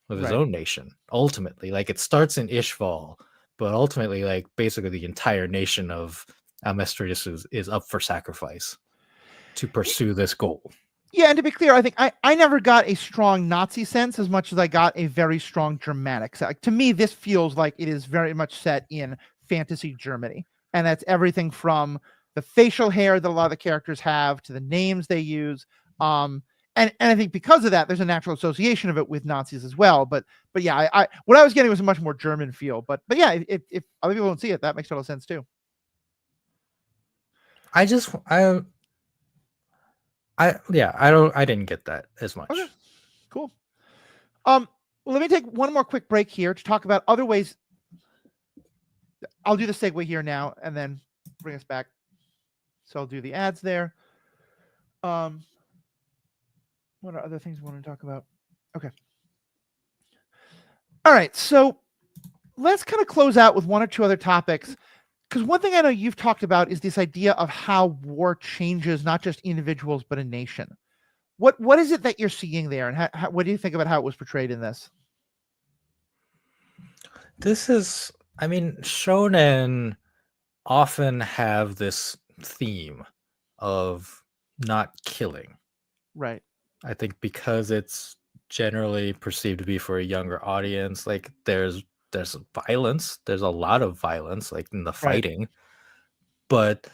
of his Right. own nation. Ultimately, like it starts in Ishval, but ultimately, like basically the entire nation of Amestris is up for sacrifice to pursue this goal. Yeah, and to be clear, I think I never got a strong Nazi sense as much as I got a very strong Germanic sense. Like, to me, this feels like it is very much set in fantasy Germany, and that's everything from the facial hair that a lot of the characters have to the names they use. And I think because of that, there's a natural association of it with Nazis as well. But yeah, I what I was getting was a much more German feel. But yeah, if other people don't see it, that makes total sense too. I just I didn't get that as Okay, much. cool. Let me take one more quick break here to talk about other ways. I'll do the segue here now and then bring us back. So I'll do the ads there. Um, what are other things we want to talk about? Okay. All right. So let's kind of close out with one or two other topics. Because one thing I know you've talked about is this idea of how war changes not just individuals, but a nation. What is it that you're seeing there? And what do you think about how it was portrayed in this? This is, I mean, shonen often have this theme of not killing. Right. I think because it's generally perceived to be for a younger audience, like there's violence, there's a lot of violence like in the Right. fighting, but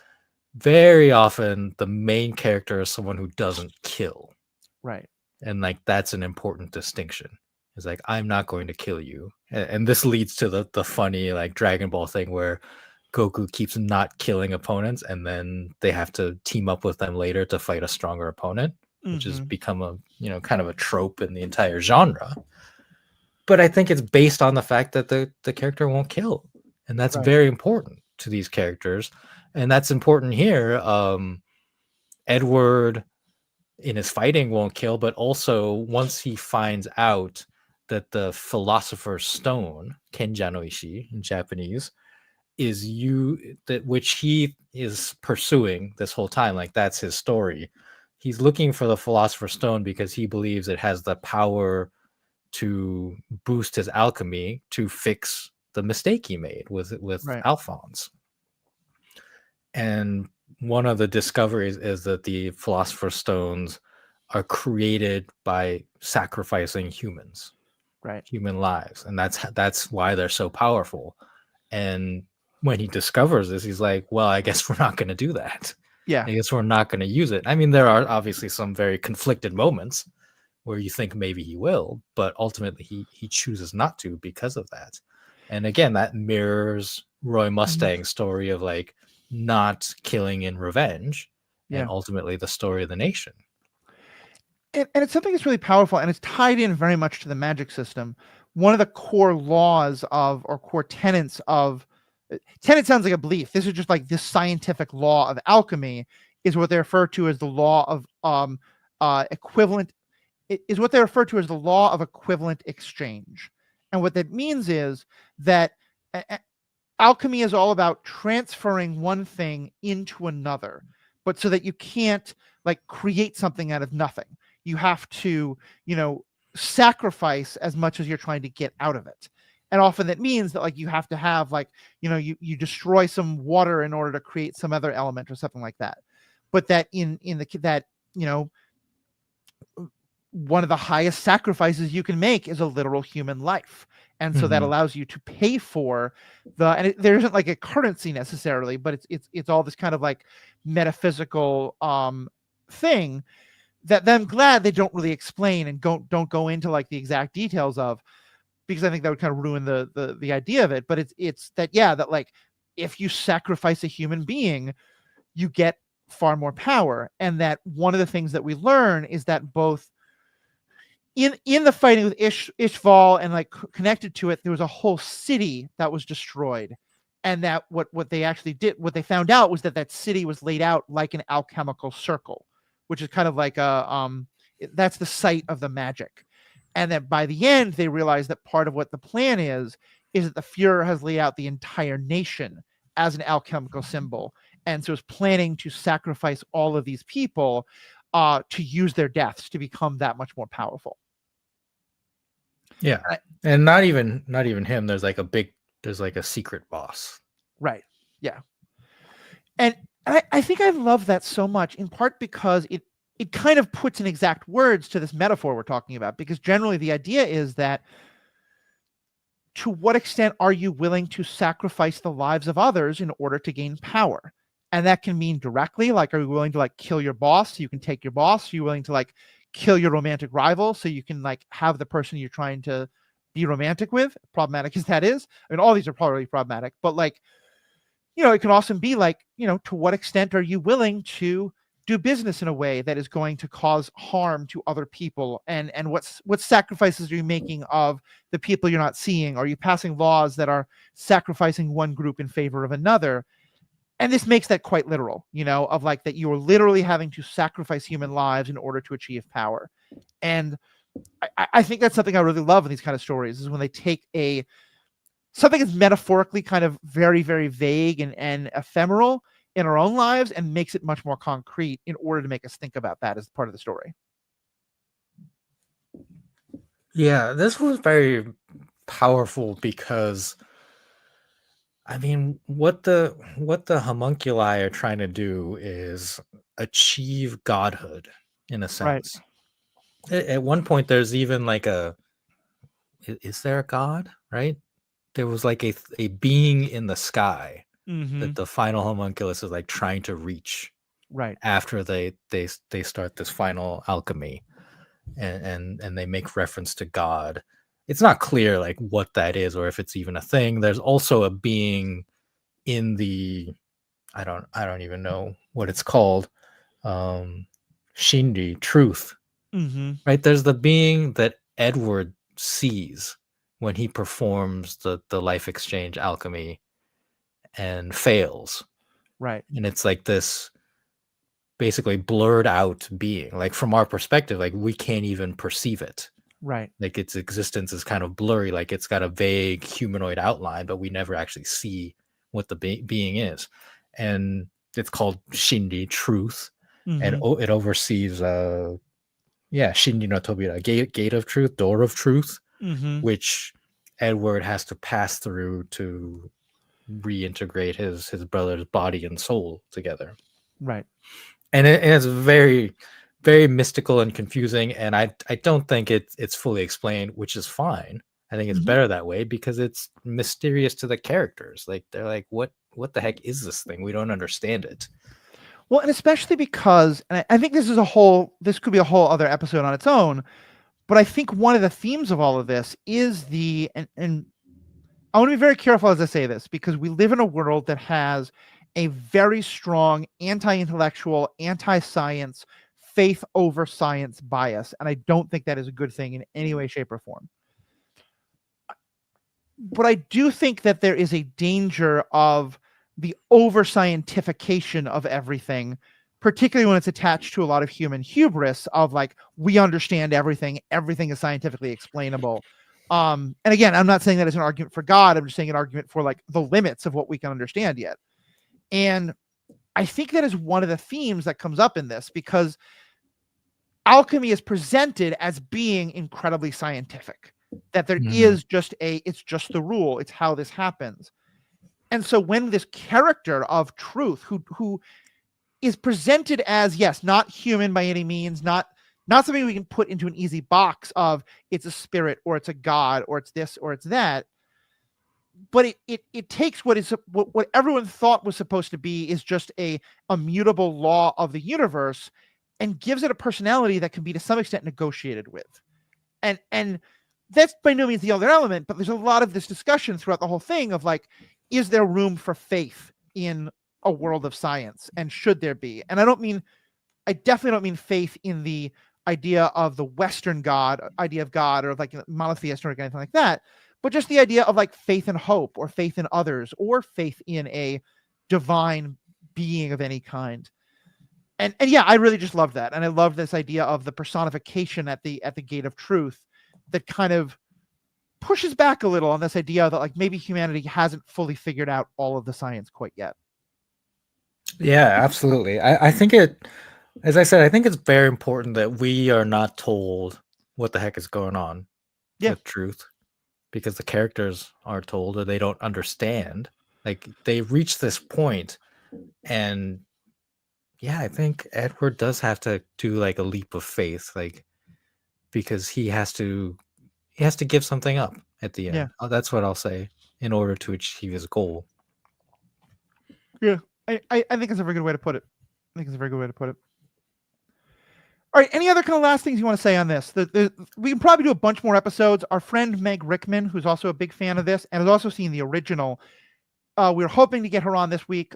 very often the main character is someone who doesn't kill. Right. And like that's an important distinction. It's like I'm not going to kill you. And this leads to the funny like Dragon Ball thing where Goku keeps not killing opponents, and then they have to team up with them later to fight a stronger opponent, which has Mm-hmm. become a kind of a trope in the entire genre. But I think it's based on the fact that the character won't kill, and that's Right. very important to these characters, and that's important here. Edward in his fighting won't kill, but also once he finds out that the philosopher's stone, Kenja no Ishi in Japanese, is that which he is pursuing this whole time, like that's his story. He's looking for the philosopher's stone because he believes it has the power to boost his alchemy to fix the mistake he made with Right. Alphonse. And one of the discoveries is that the philosopher's stones are created by sacrificing humans, Right. human lives, and that's why they're so powerful. And when he discovers this, he's like, well, I guess we're not going to do that. Yeah. I guess we're not going to use it. I mean, there are obviously some very conflicted moments where you think maybe he will, but ultimately he chooses not to because of that. And again, that mirrors Roy Mustang's story of like not killing in revenge, and Yeah. ultimately the story of the nation. And it's something that's really powerful, and it's tied in very much to the magic system. One of the core laws of, or core tenets of, tenet sounds like a belief. This is just like this scientific law of alchemy is what they refer to as the law of equivalent. Is what they refer to as the law of equivalent exchange. And what that means is that alchemy is all about transferring one thing into another, but so that you can't like create something out of nothing. You have to, sacrifice as much as you're trying to get out of it. And often that means that like you have to have like, you destroy some water in order to create some other element or something like that. But that one of the highest sacrifices you can make is a literal human life. And so that allows you to pay for there isn't like a currency necessarily, but it's all this kind of like metaphysical thing that I'm glad they don't really explain and don't go into like the exact details of, because I think that would kind of ruin the idea of it. But it's that, yeah, that like if you sacrifice a human being, you get far more power. And that one of the things that we learn is that both in the fighting with Ishval and like connected to it, there was a whole city that was destroyed. And that what they actually did, what they found out was that city was laid out like an alchemical circle, which is kind of like that's the site of the magic. And that by the end, they realized that part of what the plan is that the Fuhrer has laid out the entire nation as an alchemical symbol. And so is planning to sacrifice all of these people to use their deaths to become that much more powerful. Yeah. And not even him. There's like a secret boss. Right. Yeah. And I think I love that so much, in part because it kind of puts in exact words to this metaphor we're talking about, because generally the idea is that to what extent are you willing to sacrifice the lives of others in order to gain power? And that can mean directly, like, are you willing to like kill your boss so you can take your boss? Are you willing to like kill your romantic rival so you can like have the person you're trying to be romantic with, problematic as that is? I mean, all these are probably problematic, but like, it can also be like, to what extent are you willing to do business in a way that is going to cause harm to other people? And what sacrifices are you making of the people you're not seeing? Are you passing laws that are sacrificing one group in favor of another? And this makes that quite literal, of like that you are literally having to sacrifice human lives in order to achieve power. And I think that's something I really love in these kind of stories, is when they take something that's metaphorically kind of very, very vague and ephemeral in our own lives and makes it much more concrete in order to make us think about that as part of the story. Yeah, this was very powerful because I mean, what the homunculi are trying to do is achieve godhood in a Right. sense. At one point there's even like is there a god, right? There was like a being in the sky Mm-hmm. that the final homunculus is like trying to reach Right. after they start this final alchemy, and they make reference to God. It's not clear like what that is or if it's even a thing. There's also a being in the I don't even know what it's called. Shinri, truth. Mm-hmm. Right? There's the being that Edward sees when he performs the life exchange alchemy and fails. Right. And it's like this basically blurred out being. Like from our perspective, like we can't even perceive it. Right. Like its existence is kind of blurry. Like it's got a vague humanoid outline, but we never actually see what the being is. And it's called Shinji, truth, and Mm-hmm. it oversees Shinji no Tobira, gate of truth, door of truth, Mm-hmm. which Edward has to pass through to reintegrate his brother's body and soul together. Right. And it's very, very mystical and confusing. And I don't think it's fully explained, which is fine. I think it's Mm-hmm. better that way because it's mysterious to the characters. Like they're like, what the heck is this thing? We don't understand it. Well, and especially because, and I think this could be a whole other episode on its own, but I think one of the themes of all of this is and I want to be very careful as I say this, because we live in a world that has a very strong anti-intellectual, anti-science, faith over science bias. And I don't think that is a good thing in any way, shape, or form. But I do think that there is a danger of the over scientification of everything, particularly when it's attached to a lot of human hubris of like, we understand everything is scientifically explainable. And again, I'm not saying that it's an argument for God. I'm just saying an argument for like the limits of what we can understand yet. And I think that is one of the themes that comes up in this, because alchemy is presented as being incredibly scientific, that there is just it's just the rule, it's how this happens. And so when this character of truth, who is presented as, yes, not human by any means, not something we can put into an easy box of it's a spirit or it's a god or it's this or it's that, but it takes what everyone thought was supposed to be is just a immutable law of the universe, and gives it a personality that can be to some extent negotiated with. And that's by no means the other element, but there's a lot of this discussion throughout the whole thing of like, is there room for faith in a world of science, and should there be? And I definitely don't mean faith in the idea of the Western idea of God, or like monotheist or anything like that, but just the idea of like faith and hope, or faith in others, or faith in a divine being of any kind. And yeah, I really just love that. And I love this idea of the personification at the gate of truth that kind of pushes back a little on this idea that like maybe humanity hasn't fully figured out all of the science quite yet. Yeah, absolutely. I think as I said, I think it's very important that we are not told what the heck is going on with truth, because the characters aren't told, or they don't understand. Like they reach this point, and yeah, I think Edward does have to do like a leap of faith, like because he has to give something up at the Yeah. end. That's what I'll say, in order to achieve his goal. Yeah. I think it's a very good way to put it. All right. Any other kind of last things you want to say on this? We can probably do a bunch more episodes. Our friend Meg Rickman, who's also a big fan of this and has also seen the original, we were hoping to get her on this week.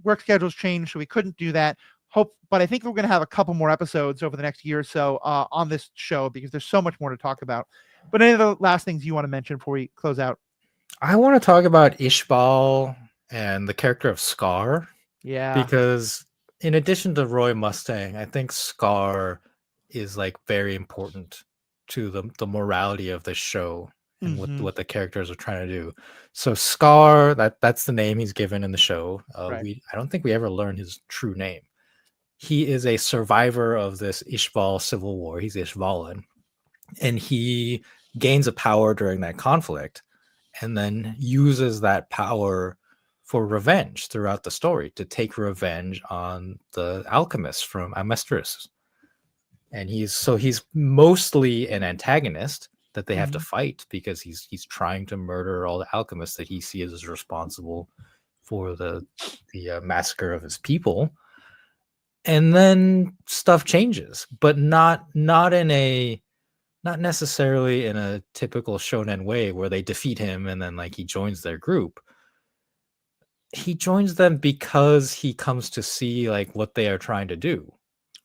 Work schedules changed, so we couldn't do that. But I think we're going to have a couple more episodes over the next year or so on this show, because there's so much more to talk about. But any of the last things you want to mention before we close out? I want to talk about Ishbal and the character of Scar. Yeah. Because in addition to Roy Mustang, I think Scar is like very important to the morality of the show and what the characters are trying to do. So Scar, that's the name he's given in the show. Right. I don't think we ever learn his true name. He is a survivor of this Ishbal civil war. He's Ishvalan, and he gains a power during that conflict, and then uses that power for revenge throughout the story, to take revenge on the alchemists from Amestris. And he's mostly an antagonist that they have to fight, because he's trying to murder all the alchemists that he sees as responsible for the massacre of his people. And then stuff changes, but not necessarily in a typical shonen way where they defeat him and then like he joins their group. He joins them because he comes to see like what they are trying to do.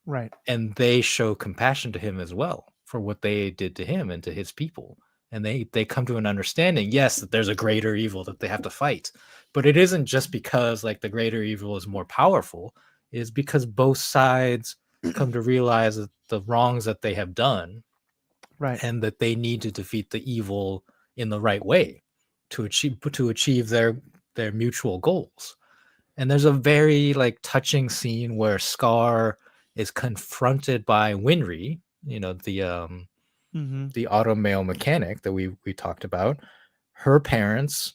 Right. And they show compassion to him as well for what they did to him and to his people. And they come to an understanding, yes, that there's a greater evil that they have to fight. But it isn't just because like the greater evil is more powerful. is because both sides come to realize that the wrongs that they have done, Right. and that they need to defeat the evil in the right way to achieve their mutual goals. And there's a very like touching scene where Scar is confronted by Winry, Mm-hmm. the auto male mechanic that we talked about. Her parents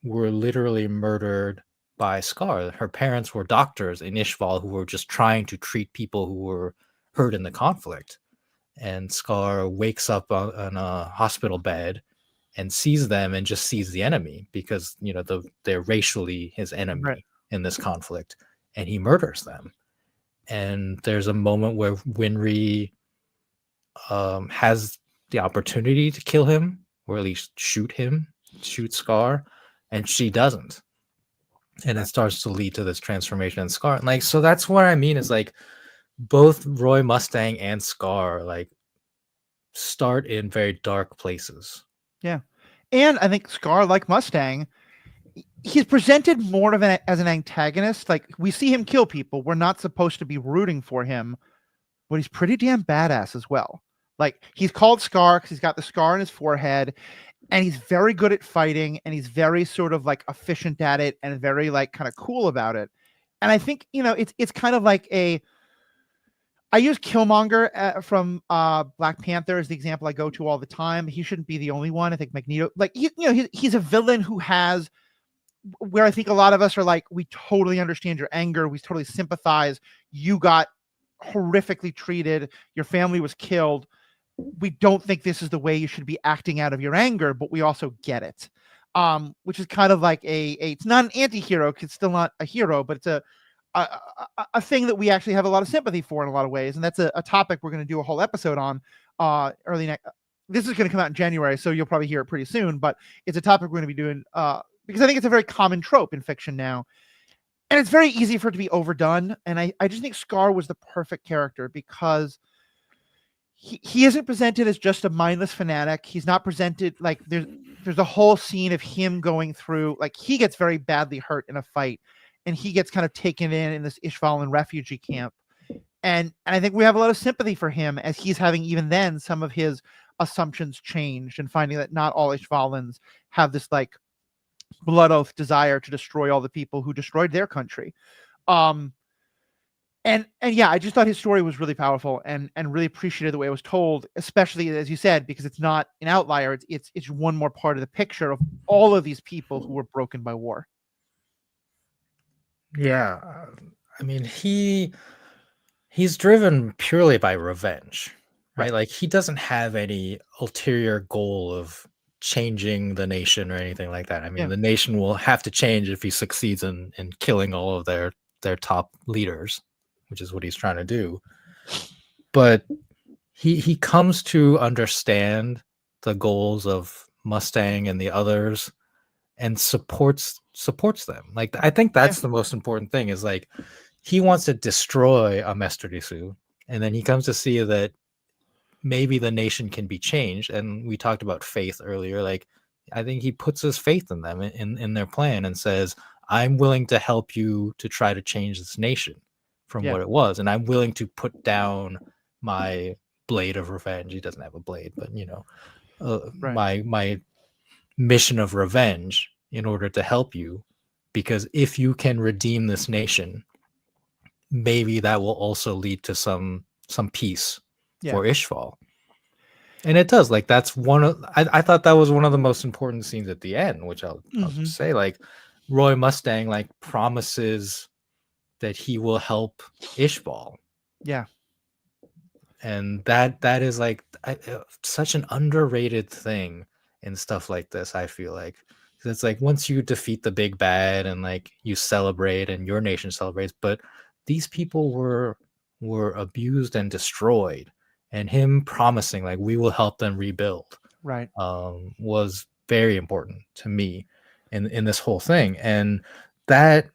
were literally murdered by Scar. Her parents were doctors in Ishval who were just trying to treat people who were hurt in the conflict. And Scar wakes up on a hospital bed and sees them and just sees the enemy because they're racially his Right. enemy in this conflict, and he murders them. And there's a moment where Winry has the opportunity to kill him, or at least shoot Scar, and she doesn't. And it starts to lead to this transformation in Scar. And like, so that's what I mean is like both Roy Mustang and Scar like start in very dark places. Yeah. And I think Scar, like Mustang, he's presented more of as an antagonist. Like, we see him kill people. We're not supposed to be rooting for him, but he's pretty damn badass as well. Like, he's called Scar because he's got the scar on his forehead, and he's very good at fighting, and he's very sort of like efficient at it, and very like kind of cool about it. And I think it's kind of like I use Killmonger from Black Panther as the example I go to all the time. He shouldn't be the only one. I think Magneto, like he's a villain who has, where I think a lot of us are like, we totally understand your anger, we totally sympathize. You got horrifically treated, your family was killed. We don't think this is the way you should be acting out of your anger, but we also get it. Which is kind of like it's not an anti-hero, because it's still not a hero, but it's a thing that we actually have a lot of sympathy for in a lot of ways. And that's a topic we're going to do a whole episode on early next. This is going to come out in January, so you'll probably hear it pretty soon, but it's a topic we're going to be doing because I think it's a very common trope in fiction now. And it's very easy for it to be overdone. And I just think Scar was the perfect character because he isn't presented as just a mindless fanatic. He's not presented like there's a whole scene of him going through, like, he gets very badly hurt in a fight, and he gets kind of taken in this Ishvalan refugee camp. And I think we have a lot of sympathy for him as he's having, even then, some of his assumptions changed and finding that not all Ishvalans have this like blood oath desire to destroy all the people who destroyed their country. And yeah, I just thought his story was really powerful and really appreciated the way it was told, especially as you said, because it's not an outlier. It's one more part of the picture of all of these people who were broken by war. Yeah, I mean he's driven purely by revenge, right? Right. Like he doesn't have any ulterior goal of changing the nation or anything like that. I mean, Yeah. the nation will have to change if he succeeds in killing all of their top leaders, which is what he's trying to do. But he comes to understand the goals of Mustang and the others and supports them. Like I think that's the most important thing is like he wants to destroy a Disu, and then he comes to see that maybe the nation can be changed. And we talked about faith earlier. Like I think he puts his faith in them in their plan and says, I'm willing to help you to try to change this nation from what it was, and I'm willing to put down my blade of revenge. He doesn't have a blade, but my mission of revenge in order to help you, because if you can redeem this nation, maybe that will also lead to some peace for Ishval. And it does. Like that's one of I thought that was one of the most important scenes at the end, which I'll just say, like Roy Mustang like promises that he will help Ishval. Yeah. And that is like such an underrated thing in stuff like this, I feel like. It's like once you defeat the big bad and like you celebrate and your nation celebrates, but these people were abused and destroyed, and him promising like we will help them rebuild was very important to me in this whole thing. And that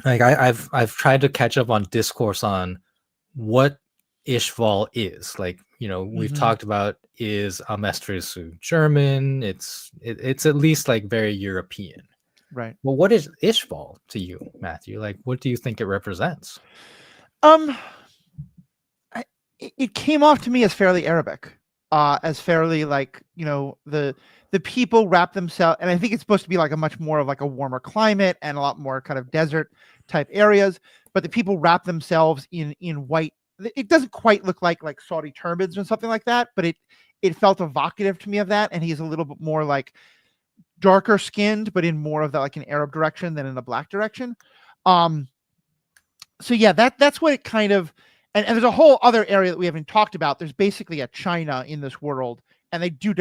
like I've tried to catch up on discourse on what Ishval is. Like, we've talked about, is Amestris German? It's at least like very European. Right. Well, what is Ishval to you, Matthew? Like, what do you think it represents? Um, it came off to me as fairly Arabic, as fairly like the people wrap themselves, and I think it's supposed to be like a much more of like a warmer climate and a lot more kind of desert type areas, but the people wrap themselves in white. It doesn't quite look like Saudi turbans or something like that, but it felt evocative to me of that, and he's a little bit more like darker skinned, but in more of the like an Arab direction than in a black direction. Um, so yeah, that's what it kind of, and there's a whole other area that we haven't talked about. There's basically a China in this world, and they do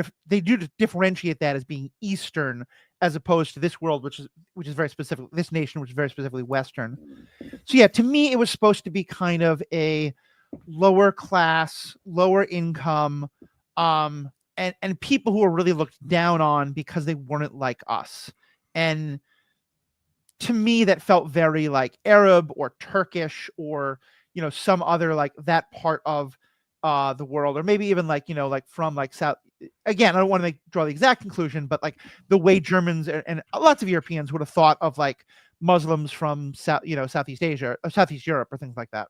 differentiate that as being Eastern as opposed to this world, which is very specific. This nation, which is very specifically Western. So yeah, to me, it was supposed to be kind of a lower class, lower income, and people who are really looked down on because they weren't like us. And to me, that felt very like Arab or Turkish or some other like that part of the world, or maybe even like like from like South. Again, I don't want to draw the exact conclusion, but like the way Germans and lots of Europeans would have thought of like Muslims from Southeast Asia or Southeast Europe or things like that.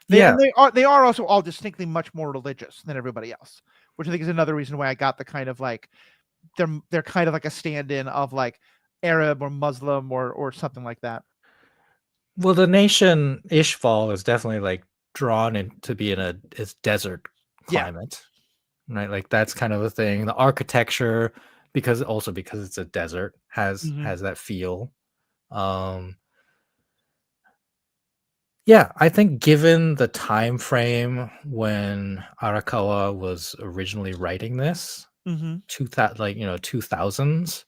Yeah, They are also all distinctly much more religious than everybody else, which I think is another reason why I got the kind of like they're kind of like a stand-in of like Arab or Muslim or something like that. well, the nation Ishval is definitely like drawn in to be in its desert Yeah. climate, right? Like that's kind of a thing. The architecture, because it's a desert, has that feel. Um, yeah, I think given the time frame when Arakawa was originally writing this, Mm-hmm. 2000s,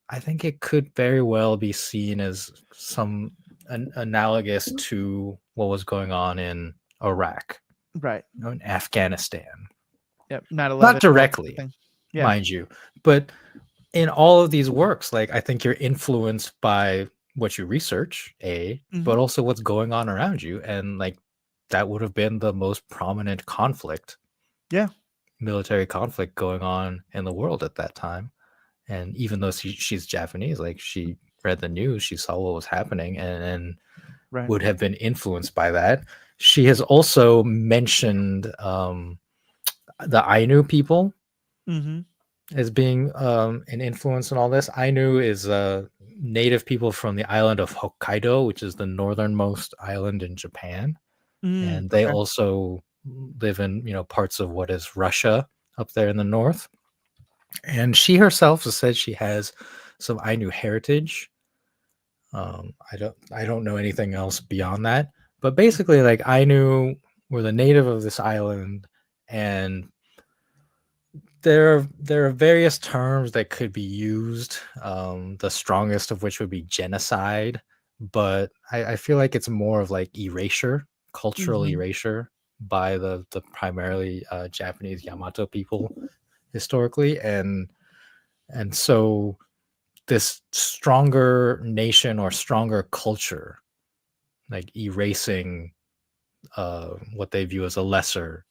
I think it could very well be seen as some analogous to what was going on in Iraq, Right. in Afghanistan. Yep. Not 9/11. directly, Yeah. mind you, but in all of these works, like I think you're influenced by what you research, Mm-hmm. but also what's going on around you, and like that would have been the most prominent conflict, Yeah. military conflict going on in the world at that time. And even though she's Japanese, like she read the news, she saw what was happening, and Right. would have been influenced by that. She has also mentioned the Ainu people Mm-hmm. as being an influence in all this. Ainu is native people from the island of Hokkaido, which is the northernmost island in Japan, and they Okay. also live in parts of what is Russia up there in the north. And she herself has said she has some Ainu heritage. I don't know anything else beyond that, but basically, like Ainu were the native of this island, and there are various terms that could be used. The strongest of which would be genocide, but I feel like it's more of like erasure, cultural Mm-hmm. erasure by the primarily Japanese Yamato people historically, and so this stronger nation or stronger culture, like erasing what they view as a lesser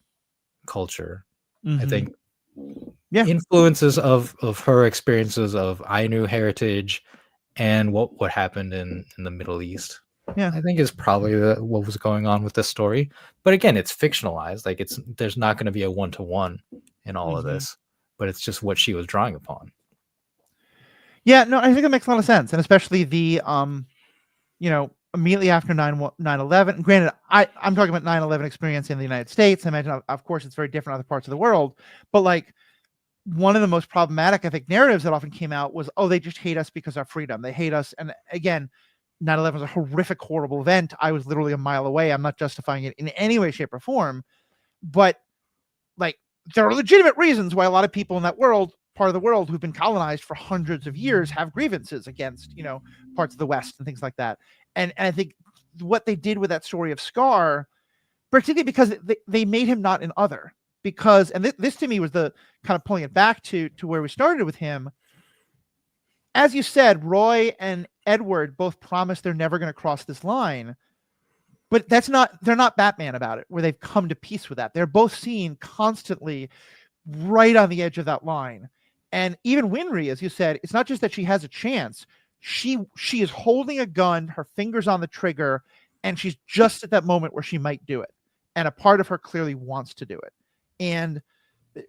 culture. I Mm-hmm. think Yeah. influences of her experiences of Ainu heritage and what happened in the Middle East, Yeah. I think is probably what was going on with this story. But again, it's fictionalized. Like there's not going to be a one-to-one in all of Mm-hmm. this, but it's just what she was drawing upon. Yeah. No, I think it makes a lot of sense, and especially the immediately after 9/11. Granted, I'm talking about 9/11 experience in the United States. I imagine, of course, it's very different in other parts of the world, but like one of the most problematic, I think, narratives that often came out was, oh, they just hate us because of freedom. They hate us. And again, 9/11 was a horrific, horrible event. I was literally a mile away. I'm not justifying it in any way, shape, or form. But like, there are legitimate reasons why a lot of people in that part of the world who've been colonized for hundreds of years have grievances against, parts of the West and things like that. And I think what they did with that story of Scar, particularly because they made him not an other, because this to me was the kind of pulling it back to where we started with him. As you said, Roy and Edward both promised they're never going to cross this line, but they're not Batman about it, where they've come to peace with that. They're both seen constantly right on the edge of that line. And even Winry, as you said, it's not just that she has a chance. She is holding a gun, her fingers on the trigger, and she's just at that moment where she might do it. And a part of her clearly wants to do it. And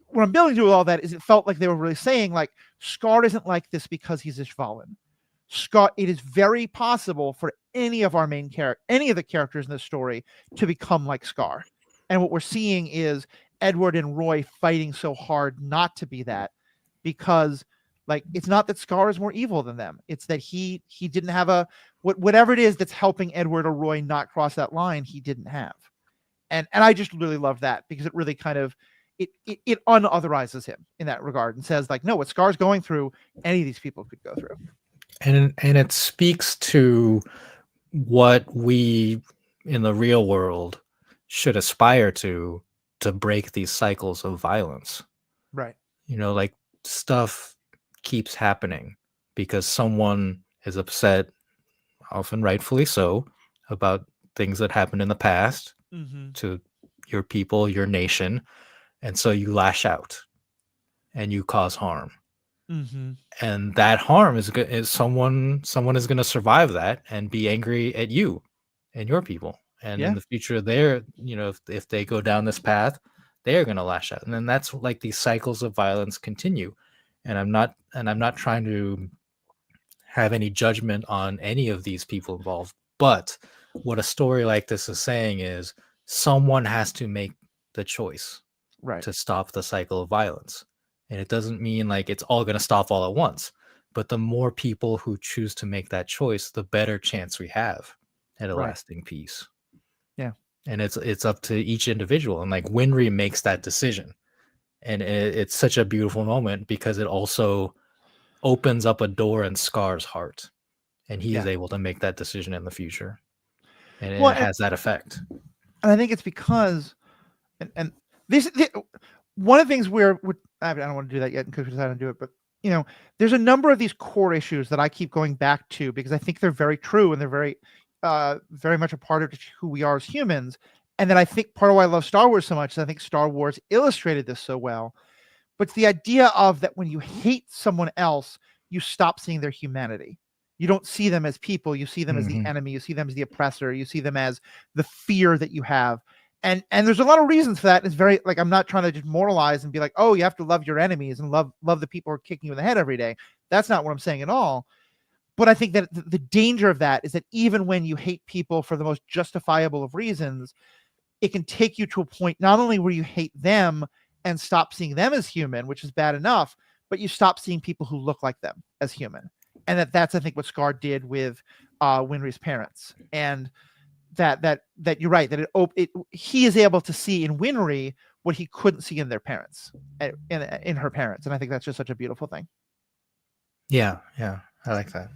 what I'm building to with all that is it felt like they were really saying, like, Scar isn't like this because he's Ishvalan. Scar, it is very possible for any of our main character, any of the characters in this story, to become like Scar. And what we're seeing is Edward and Roy fighting so hard not to be that, because, like, it's not that Scar is more evil than them. It's that he didn't have a whatever it is that's helping Edward or Roy not cross that line, he didn't have. And I just really love that, because it really kind of it unotherizes him in that regard and says, like, no, what Scar's going through, any of these people could go through. And it speaks to what we in the real world should aspire to break these cycles of violence. Right. You know, like, stuff keeps happening because someone is upset, often rightfully so, about things that happened in the past to your people, your nation, and so you lash out and you cause harm. And that harm is someone is going to survive that and be angry at you and your people. And in the future, they're, you know, if they go down this path, they're going to lash out. And then that's like these cycles of violence continue. And I'm not trying to have any judgment on any of these people involved. But what a story like this is saying is someone has to make the choice to stop the cycle of violence. And it doesn't mean like it's all going to stop all at once. But the more people who choose to make that choice, the better chance we have at a lasting peace. Yeah. And it's up to each individual. And like Winry makes that decision. And it's such a beautiful moment because it also opens up a door in Scar's heart. And he is able to make that decision in the future. And it has that effect. And I think it's because, and this one of the things I don't want to do that yet because we decided to do it, but, you know, there's a number of these core issues that I keep going back to because I think they're very true and they're very, very much a part of who we are as humans. And then I think part of why I love Star Wars so much is I think Star Wars illustrated this so well. But it's the idea of that when you hate someone else, you stop seeing their humanity. You don't see them as people. You see them as the enemy. You see them as the oppressor. You see them as the fear that you have. And there's a lot of reasons for that. It's very, like, I'm not trying to just moralize and be like, oh, you have to love your enemies and love the people who are kicking you in the head every day. That's not what I'm saying at all. But I think that the danger of that is that even when you hate people for the most justifiable of reasons, it can take you to a point not only where you hate them and stop seeing them as human, which is bad enough, but you stop seeing people who look like them as human. And that's, I think, what Scar did with Winry's parents. And that you're right, that he is able to see in Winry what he couldn't see in their parents, in her parents. And I think that's just such a beautiful thing. Yeah, I like that.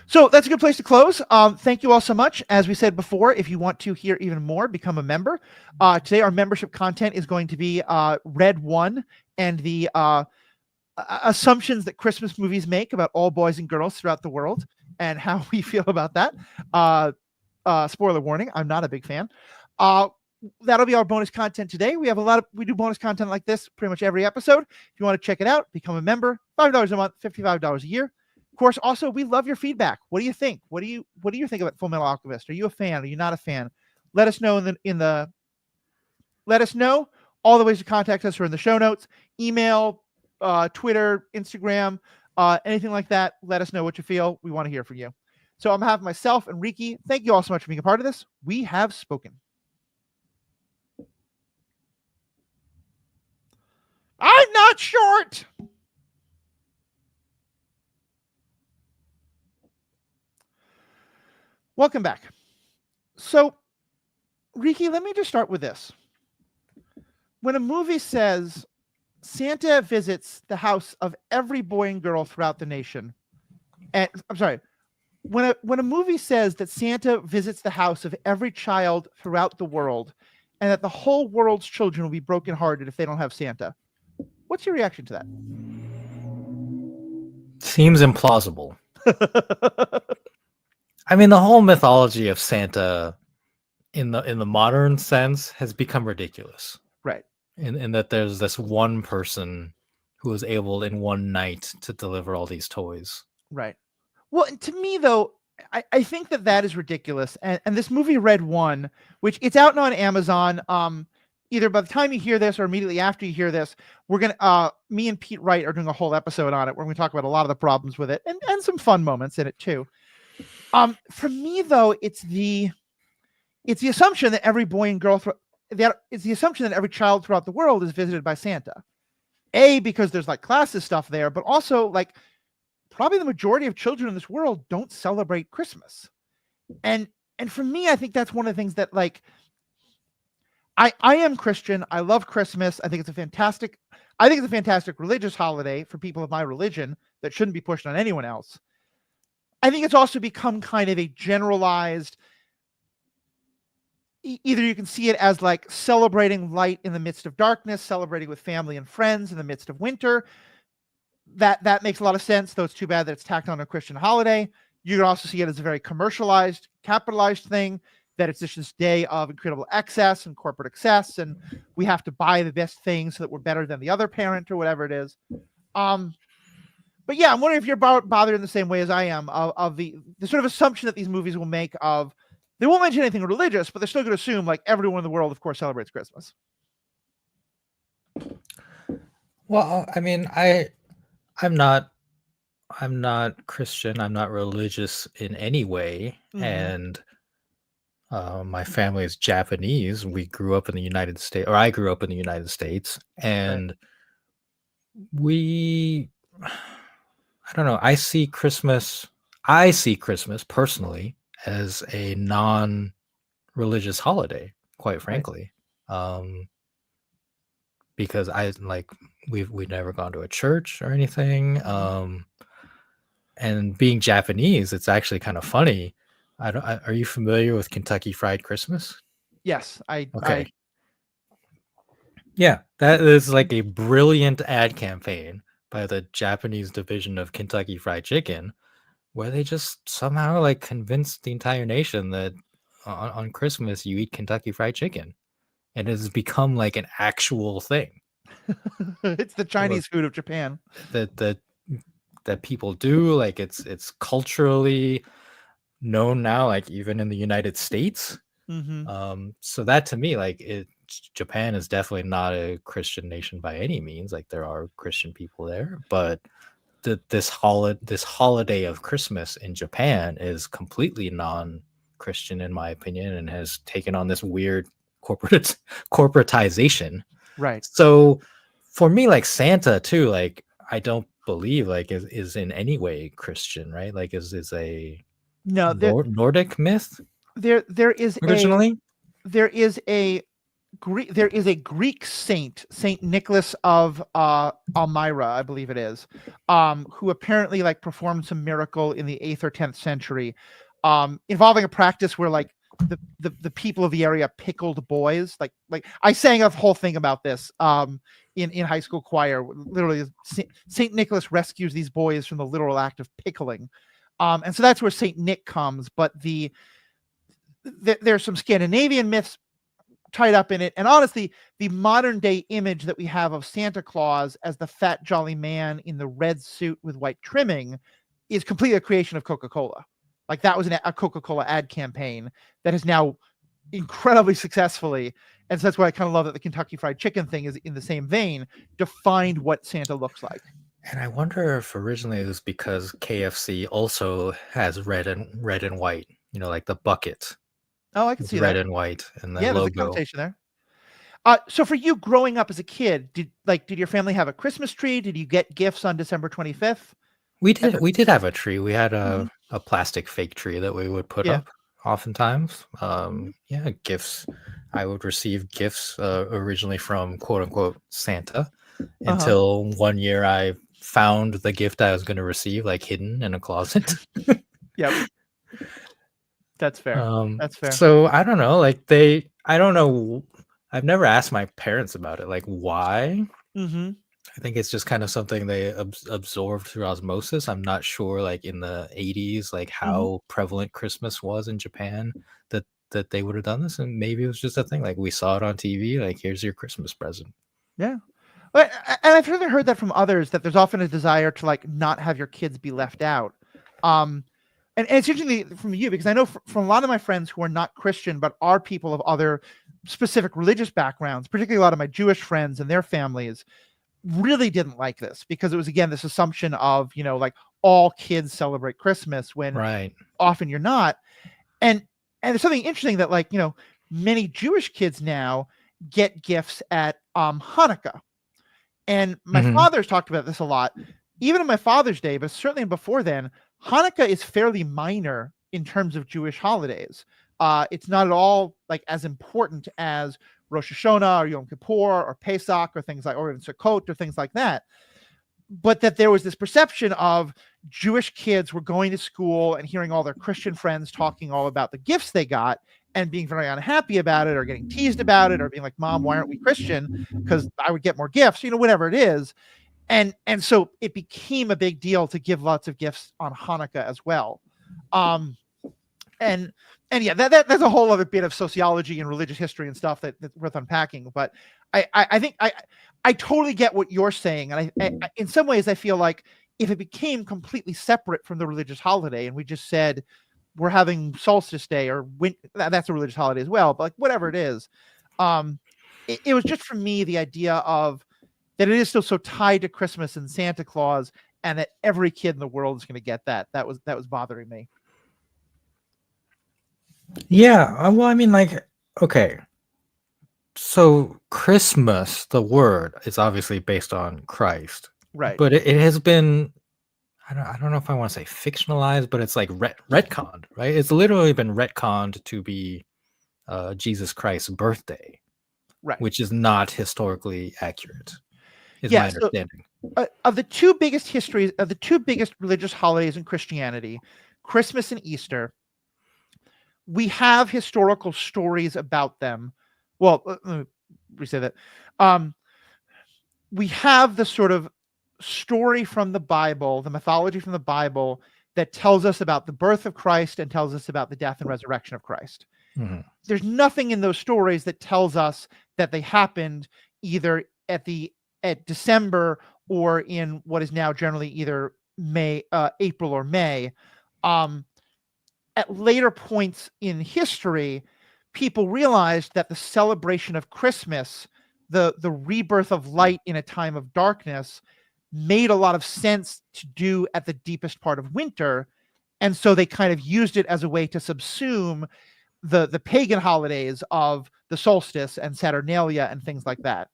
So that's a good place to close. Thank you all so much. As we said before, if you want to hear even more, become a member. Today, our membership content is going to be Red One and the assumptions that Christmas movies make about all boys and girls throughout the world and how we feel about that. Spoiler warning, I'm not a big fan. That'll be our bonus content today. We do bonus content like this pretty much every episode. If you want to check it out, become a member. $5 a month, $55 a year. Of course, also, we love your feedback. What do you think? What do you think about Full Metal Alchemist? Are you a fan? Are you not a fan? Let us know let us know. All the ways to contact us are in the show notes. Email, Twitter, Instagram, anything like that. Let us know what you feel. We want to hear from you. So on behalf of myself and Riki, thank you all so much for being a part of this. We have spoken. I'm not short. Welcome back. So, Riki, let me just start with this. When a movie says Santa visits the house of every boy and girl throughout the nation, and I'm sorry, when a movie says that Santa visits the house of every child throughout the world, and that the whole world's children will be brokenhearted if they don't have Santa, what's your reaction to that? Seems implausible. I mean, the whole mythology of Santa in the modern sense has become ridiculous. Right. In that there's this one person who was able in one night to deliver all these toys. Right. Well, and to me though, I think that that is ridiculous. And this movie Red One, which it's out on Amazon. Either by the time you hear this or immediately after you hear this, we're gonna me and Pete Wright are doing a whole episode on it where we talk about a lot of the problems with it and some fun moments in it too. For me though, it's the assumption that every boy and girl it's the assumption that every child throughout the world is visited by Santa. Because there's like classes stuff there, but also like probably the majority of children in this world don't celebrate Christmas. And for me, I think that's one of the things that like I am Christian. I love Christmas. I think it's a fantastic religious holiday for people of my religion that shouldn't be pushed on anyone else. I think it's also become kind of a generalized, either you can see it as like celebrating light in the midst of darkness, celebrating with family and friends in the midst of winter. That makes a lot of sense, though it's too bad that it's tacked on a Christian holiday. You can also see it as a very commercialized, capitalized thing, that it's just this day of incredible excess and corporate excess, and we have to buy the best thing so that we're better than the other parent or whatever it is. But yeah, I'm wondering if you're bothered in the same way as I am of the sort of assumption that these movies will make of, they won't mention anything religious, but they're still going to assume like everyone in the world, of course, celebrates Christmas. Well, I mean, I'm not Christian. I'm not religious in any way, and my family is Japanese. We grew up in the United States, or I grew up in the United States, and I don't know. I see Christmas personally as a non-religious holiday, quite frankly. Because we've never gone to a church or anything. And being Japanese, it's actually kind of funny. Are you familiar with Kentucky Fried Christmas? Yes, Okay. Yeah, that is like a brilliant ad campaign by the Japanese division of Kentucky Fried Chicken, where they just somehow like convinced the entire nation that on Christmas you eat Kentucky Fried Chicken, and it has become like an actual thing. It's the Chinese food of Japan. That people do, like it's culturally known now, like even in the United States. So that to me, like Japan is definitely not a Christian nation by any means. Like there are Christian people there, but this holiday of Christmas in Japan is completely non-Christian in my opinion, and has taken on this weird corporatization. Right. So for me, like Santa too, like I don't believe like is in any way Christian, right? Like is a Nordic myth. There is originally a Greek saint, Saint Nicholas of Elmira, I believe it is, who apparently like performed some miracle in the 8th or 10th century, involving a practice where like the people of the area pickled boys. Like I sang a whole thing about this in high school choir. Literally, Saint Nicholas rescues these boys from the literal act of pickling, and so that's where Saint Nick comes. But there's some Scandinavian myths tied up in it, and honestly, the modern day image that we have of Santa Claus as the fat jolly man in the red suit with white trimming is completely a creation of Coca-Cola. Like that was a Coca-Cola ad campaign that has now incredibly successfully, and so that's why I kind of love that the Kentucky Fried Chicken thing is in the same vein, defined what Santa looks like. And I wonder if originally it was because KFC also has red and white, like the bucket. Oh, I can see red that. and white and the there's a logo. connotation there. So for you growing up as a kid, did your family have a Christmas tree? Did you get gifts on December 25th? We did have a tree. We had a plastic fake tree that we would put up oftentimes. Gifts. I would receive gifts originally from quote unquote Santa until one year I found the gift I was going to receive like hidden in a closet. Yep. That's fair. That's fair. So I don't know, like I don't know. I've never asked my parents about it, like why. I think it's just kind of something they absorbed through osmosis. I'm not sure, like in the 80s, like how prevalent Christmas was in Japan that they would have done this, and maybe it was just a thing. Like we saw it on TV, like here's your Christmas present. Yeah. And I've certainly heard that from others, that there's often a desire to like not have your kids be left out. And it's interesting from you, because I know from a lot of my friends who are not Christian but are people of other specific religious backgrounds, particularly a lot of my Jewish friends and their families, really didn't like this, because it was, again, this assumption of, like, all kids celebrate Christmas when Right. often you're not. And there's something interesting that, like, many Jewish kids now get gifts at Hanukkah. And my Mhm. father's talked about this a lot, even on my Father's Day, but certainly before then. Hanukkah is fairly minor in terms of Jewish holidays. It's not at all like as important as Rosh Hashanah or Yom Kippur or Pesach or things like, or even Sukkot or things like that. But that there was this perception of Jewish kids were going to school and hearing all their Christian friends talking all about the gifts they got and being very unhappy about it, or getting teased about it, or being like, Mom, why aren't we Christian? Because I would get more gifts, whatever it is. And so it became a big deal to give lots of gifts on Hanukkah as well. And yeah, that's a whole other bit of sociology and religious history and stuff that's worth unpacking. But I think I totally get what you're saying. And I in some ways, I feel like if it became completely separate from the religious holiday and we just said we're having Solstice Day, or that's a religious holiday as well, but like whatever it is, it was just, for me, the idea of that it is still so tied to Christmas and Santa Claus, and that every kid in the world is going to get that. That was bothering me. Yeah. Well, I mean, like, okay. So Christmas, the word, is obviously based on Christ, Right. but it has been. I don't know if I want to say fictionalized, but it's like retconned, right? It's literally been retconned to be Jesus Christ's birthday, Right. which is not historically accurate, is Yeah. my So understanding. of the two biggest religious holidays in Christianity, Christmas and Easter, we have historical stories about them. Well, let me re-say that. We have the sort of story from the Bible, the mythology from the Bible, that tells us about the birth of Christ and tells us about the death and resurrection of Christ. Mhm. There's nothing in those stories that tells us that they happened either at December, or in what is now generally either April or May. At later points in history, people realized that the celebration of Christmas, the rebirth of light in a time of darkness, made a lot of sense to do at the deepest part of winter. And so they kind of used it as a way to subsume the pagan holidays of the solstice and Saturnalia and things like that.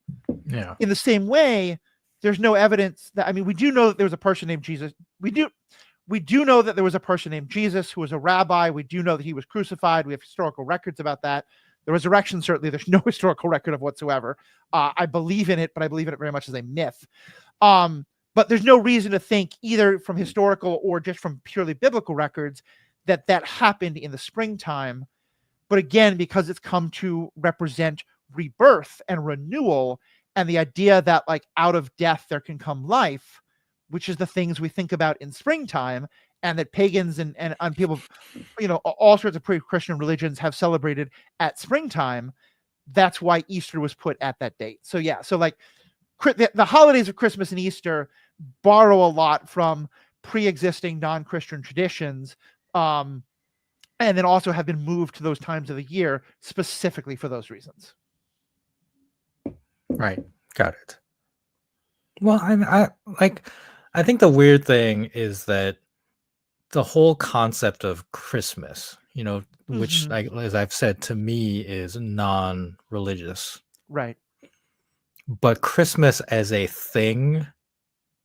Yeah. In the same way, there's no evidence that, I mean, we do know that there was a person named Jesus. We do know that there was a person named Jesus who was a rabbi. We do know that he was crucified. We have historical records about that. The resurrection, certainly, there's no historical record of whatsoever. I believe in it, but I believe in it very much as a myth. But there's no reason to think, either from historical or just from purely biblical records, that happened in the springtime. But again, because it's come to represent rebirth and renewal, and the idea that, like, out of death there can come life, which is the things we think about in springtime, and that pagans and people, all sorts of pre-Christian religions have celebrated at springtime. That's why Easter was put at that date. So yeah, so like the holidays of Christmas and Easter borrow a lot from pre-existing non-Christian traditions, and then also have been moved to those times of the year specifically for those reasons. Right. Got it. Well, I think the weird thing is that the whole concept of Christmas, which, Mhm. as I've said, to me is non-religious, Right. but Christmas as a thing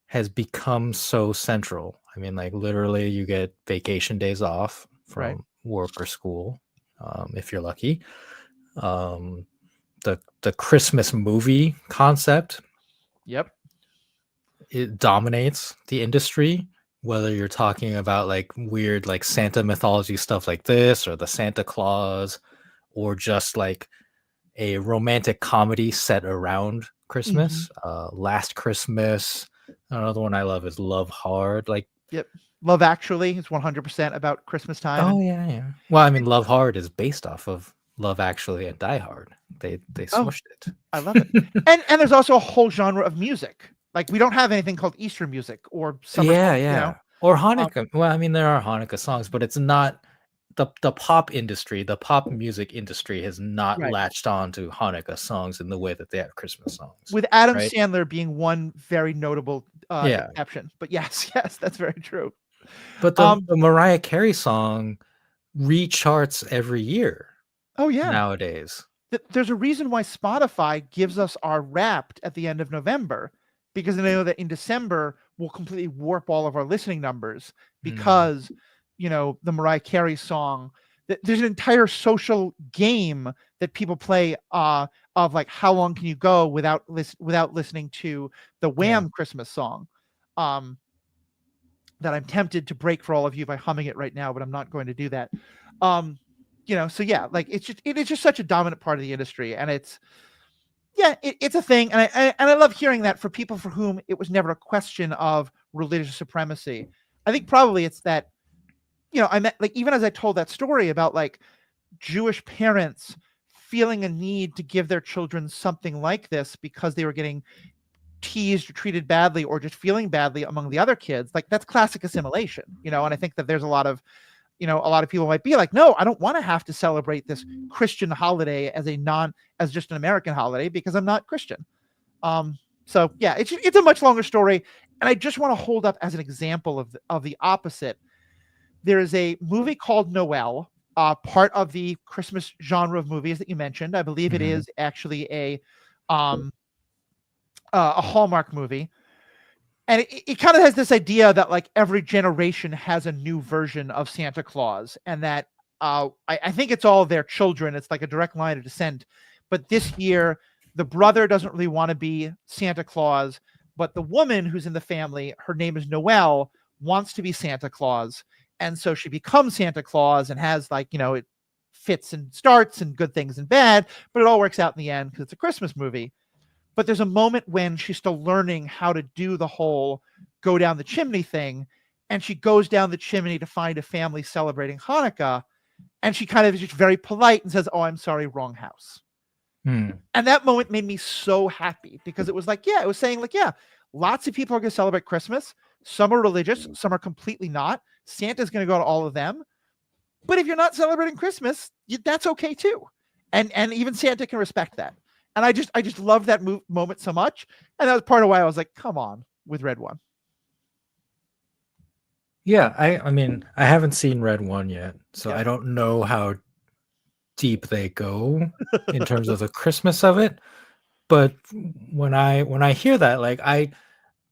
has become so central. I mean, like, literally, you get vacation days off Right. from work or school, if you're lucky. The Christmas movie concept, Yep. it dominates the industry, whether you're talking about like weird like Santa mythology stuff like this, or the Santa Claus, or just like a romantic comedy set around Mhm. Christmas. Last Christmas. Another one I love is Love Hard. Like, Yep. Love Actually is 100% about Christmas time. oh And yeah, yeah. Well, I mean, Love Hard is based off of Love Actually and Die Hard. They Oh, smushed it. I love it. And there's also a whole genre of music. Like we don't have anything called Easter music or summer Yeah, song, you know? yeah. Or Um, Hanukkah. Well, I mean, there are Hanukkah songs, but it's not the pop industry, the pop music industry has not right. latched on to Hanukkah songs in the way that they have Christmas songs, With Adam right? Sandler being one very notable Yeah. exception. But yes, yes, that's very true. But Um, the Mariah Carey song recharts every year oh yeah. nowadays. There's a reason why Spotify gives us our Wrapped at the end of November, because they know that in December we'll completely warp all of our listening numbers Mm, because, the Mariah Carey song. There's an entire social game that people play of like how long can you go without listening to the yeah. Wham Christmas song. Um, that I'm tempted to break for all of you by humming it right now, but I'm not going to do that. So yeah, like it is just such a dominant part of the industry, and it's a thing, and I love hearing that for people for whom it was never a question of religious supremacy. I think probably it's that I met, like, even as I told that story about like Jewish parents feeling a need to give their children something like this because they were getting teased or treated badly or just feeling badly among the other kids. Like that's classic assimilation, and I think that there's a lot of people might be like, no, I don't want to have to celebrate this Christian holiday as just an American holiday because I'm not Christian. So yeah, it's a much longer story, and I just want to hold up as an example of the opposite. There is a movie called Noel, part of the Christmas genre of movies that you mentioned. I believe it Mhm. is actually a Hallmark movie, and it kind of has this idea that like every generation has a new version of Santa Claus, and that I think it's all their children. It's like a direct line of descent. But this year, the brother doesn't really want to be Santa Claus, but the woman who's in the family, her name is Noelle, wants to be Santa Claus, and so she becomes Santa Claus and has like it fits and starts and good things and bad, but it all works out in the end because it's a Christmas movie. But there's a moment when she's still learning how to do the whole go down the chimney thing, and she goes down the chimney to find a family celebrating Hanukkah, and she kind of is just very polite and says, "Oh, I'm sorry, wrong house." Mm, And that moment made me so happy because it was like, yeah, it was saying like, yeah, lots of people are going to celebrate Christmas. Some are religious, some are completely not. Santa's going to go to all of them. But if you're not celebrating Christmas, that's okay too. And even Santa can respect that. And I just love that moment so much. And that was part of why I was like, come on with Red One. yeah, I mean, I haven't seen Red One yet, so Yeah. I don't know how deep they go in terms of the Christmas of it. But when I hear that, like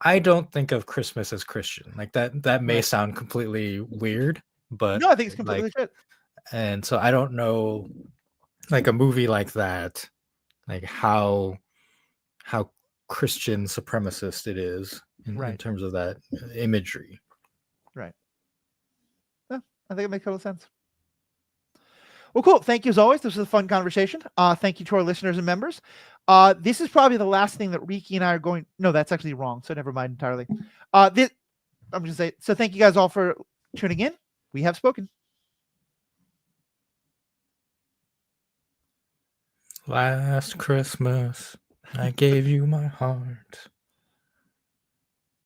I don't think of Christmas as Christian. Like that may Right. sound completely weird, but No, I think it's like completely legit. and so I don't know like a movie like that, like how Christian supremacist it is in Right. terms of that imagery. Right. Yeah, I think it makes total sense. Well, cool. Thank you as always. This was a fun conversation. Thank you to our listeners and members. This is probably the last thing that Riki and I are going. No, that's actually wrong. So never mind entirely. This I'm just saying. So thank you guys all for tuning in. We have spoken. Last Christmas, I gave you my heart.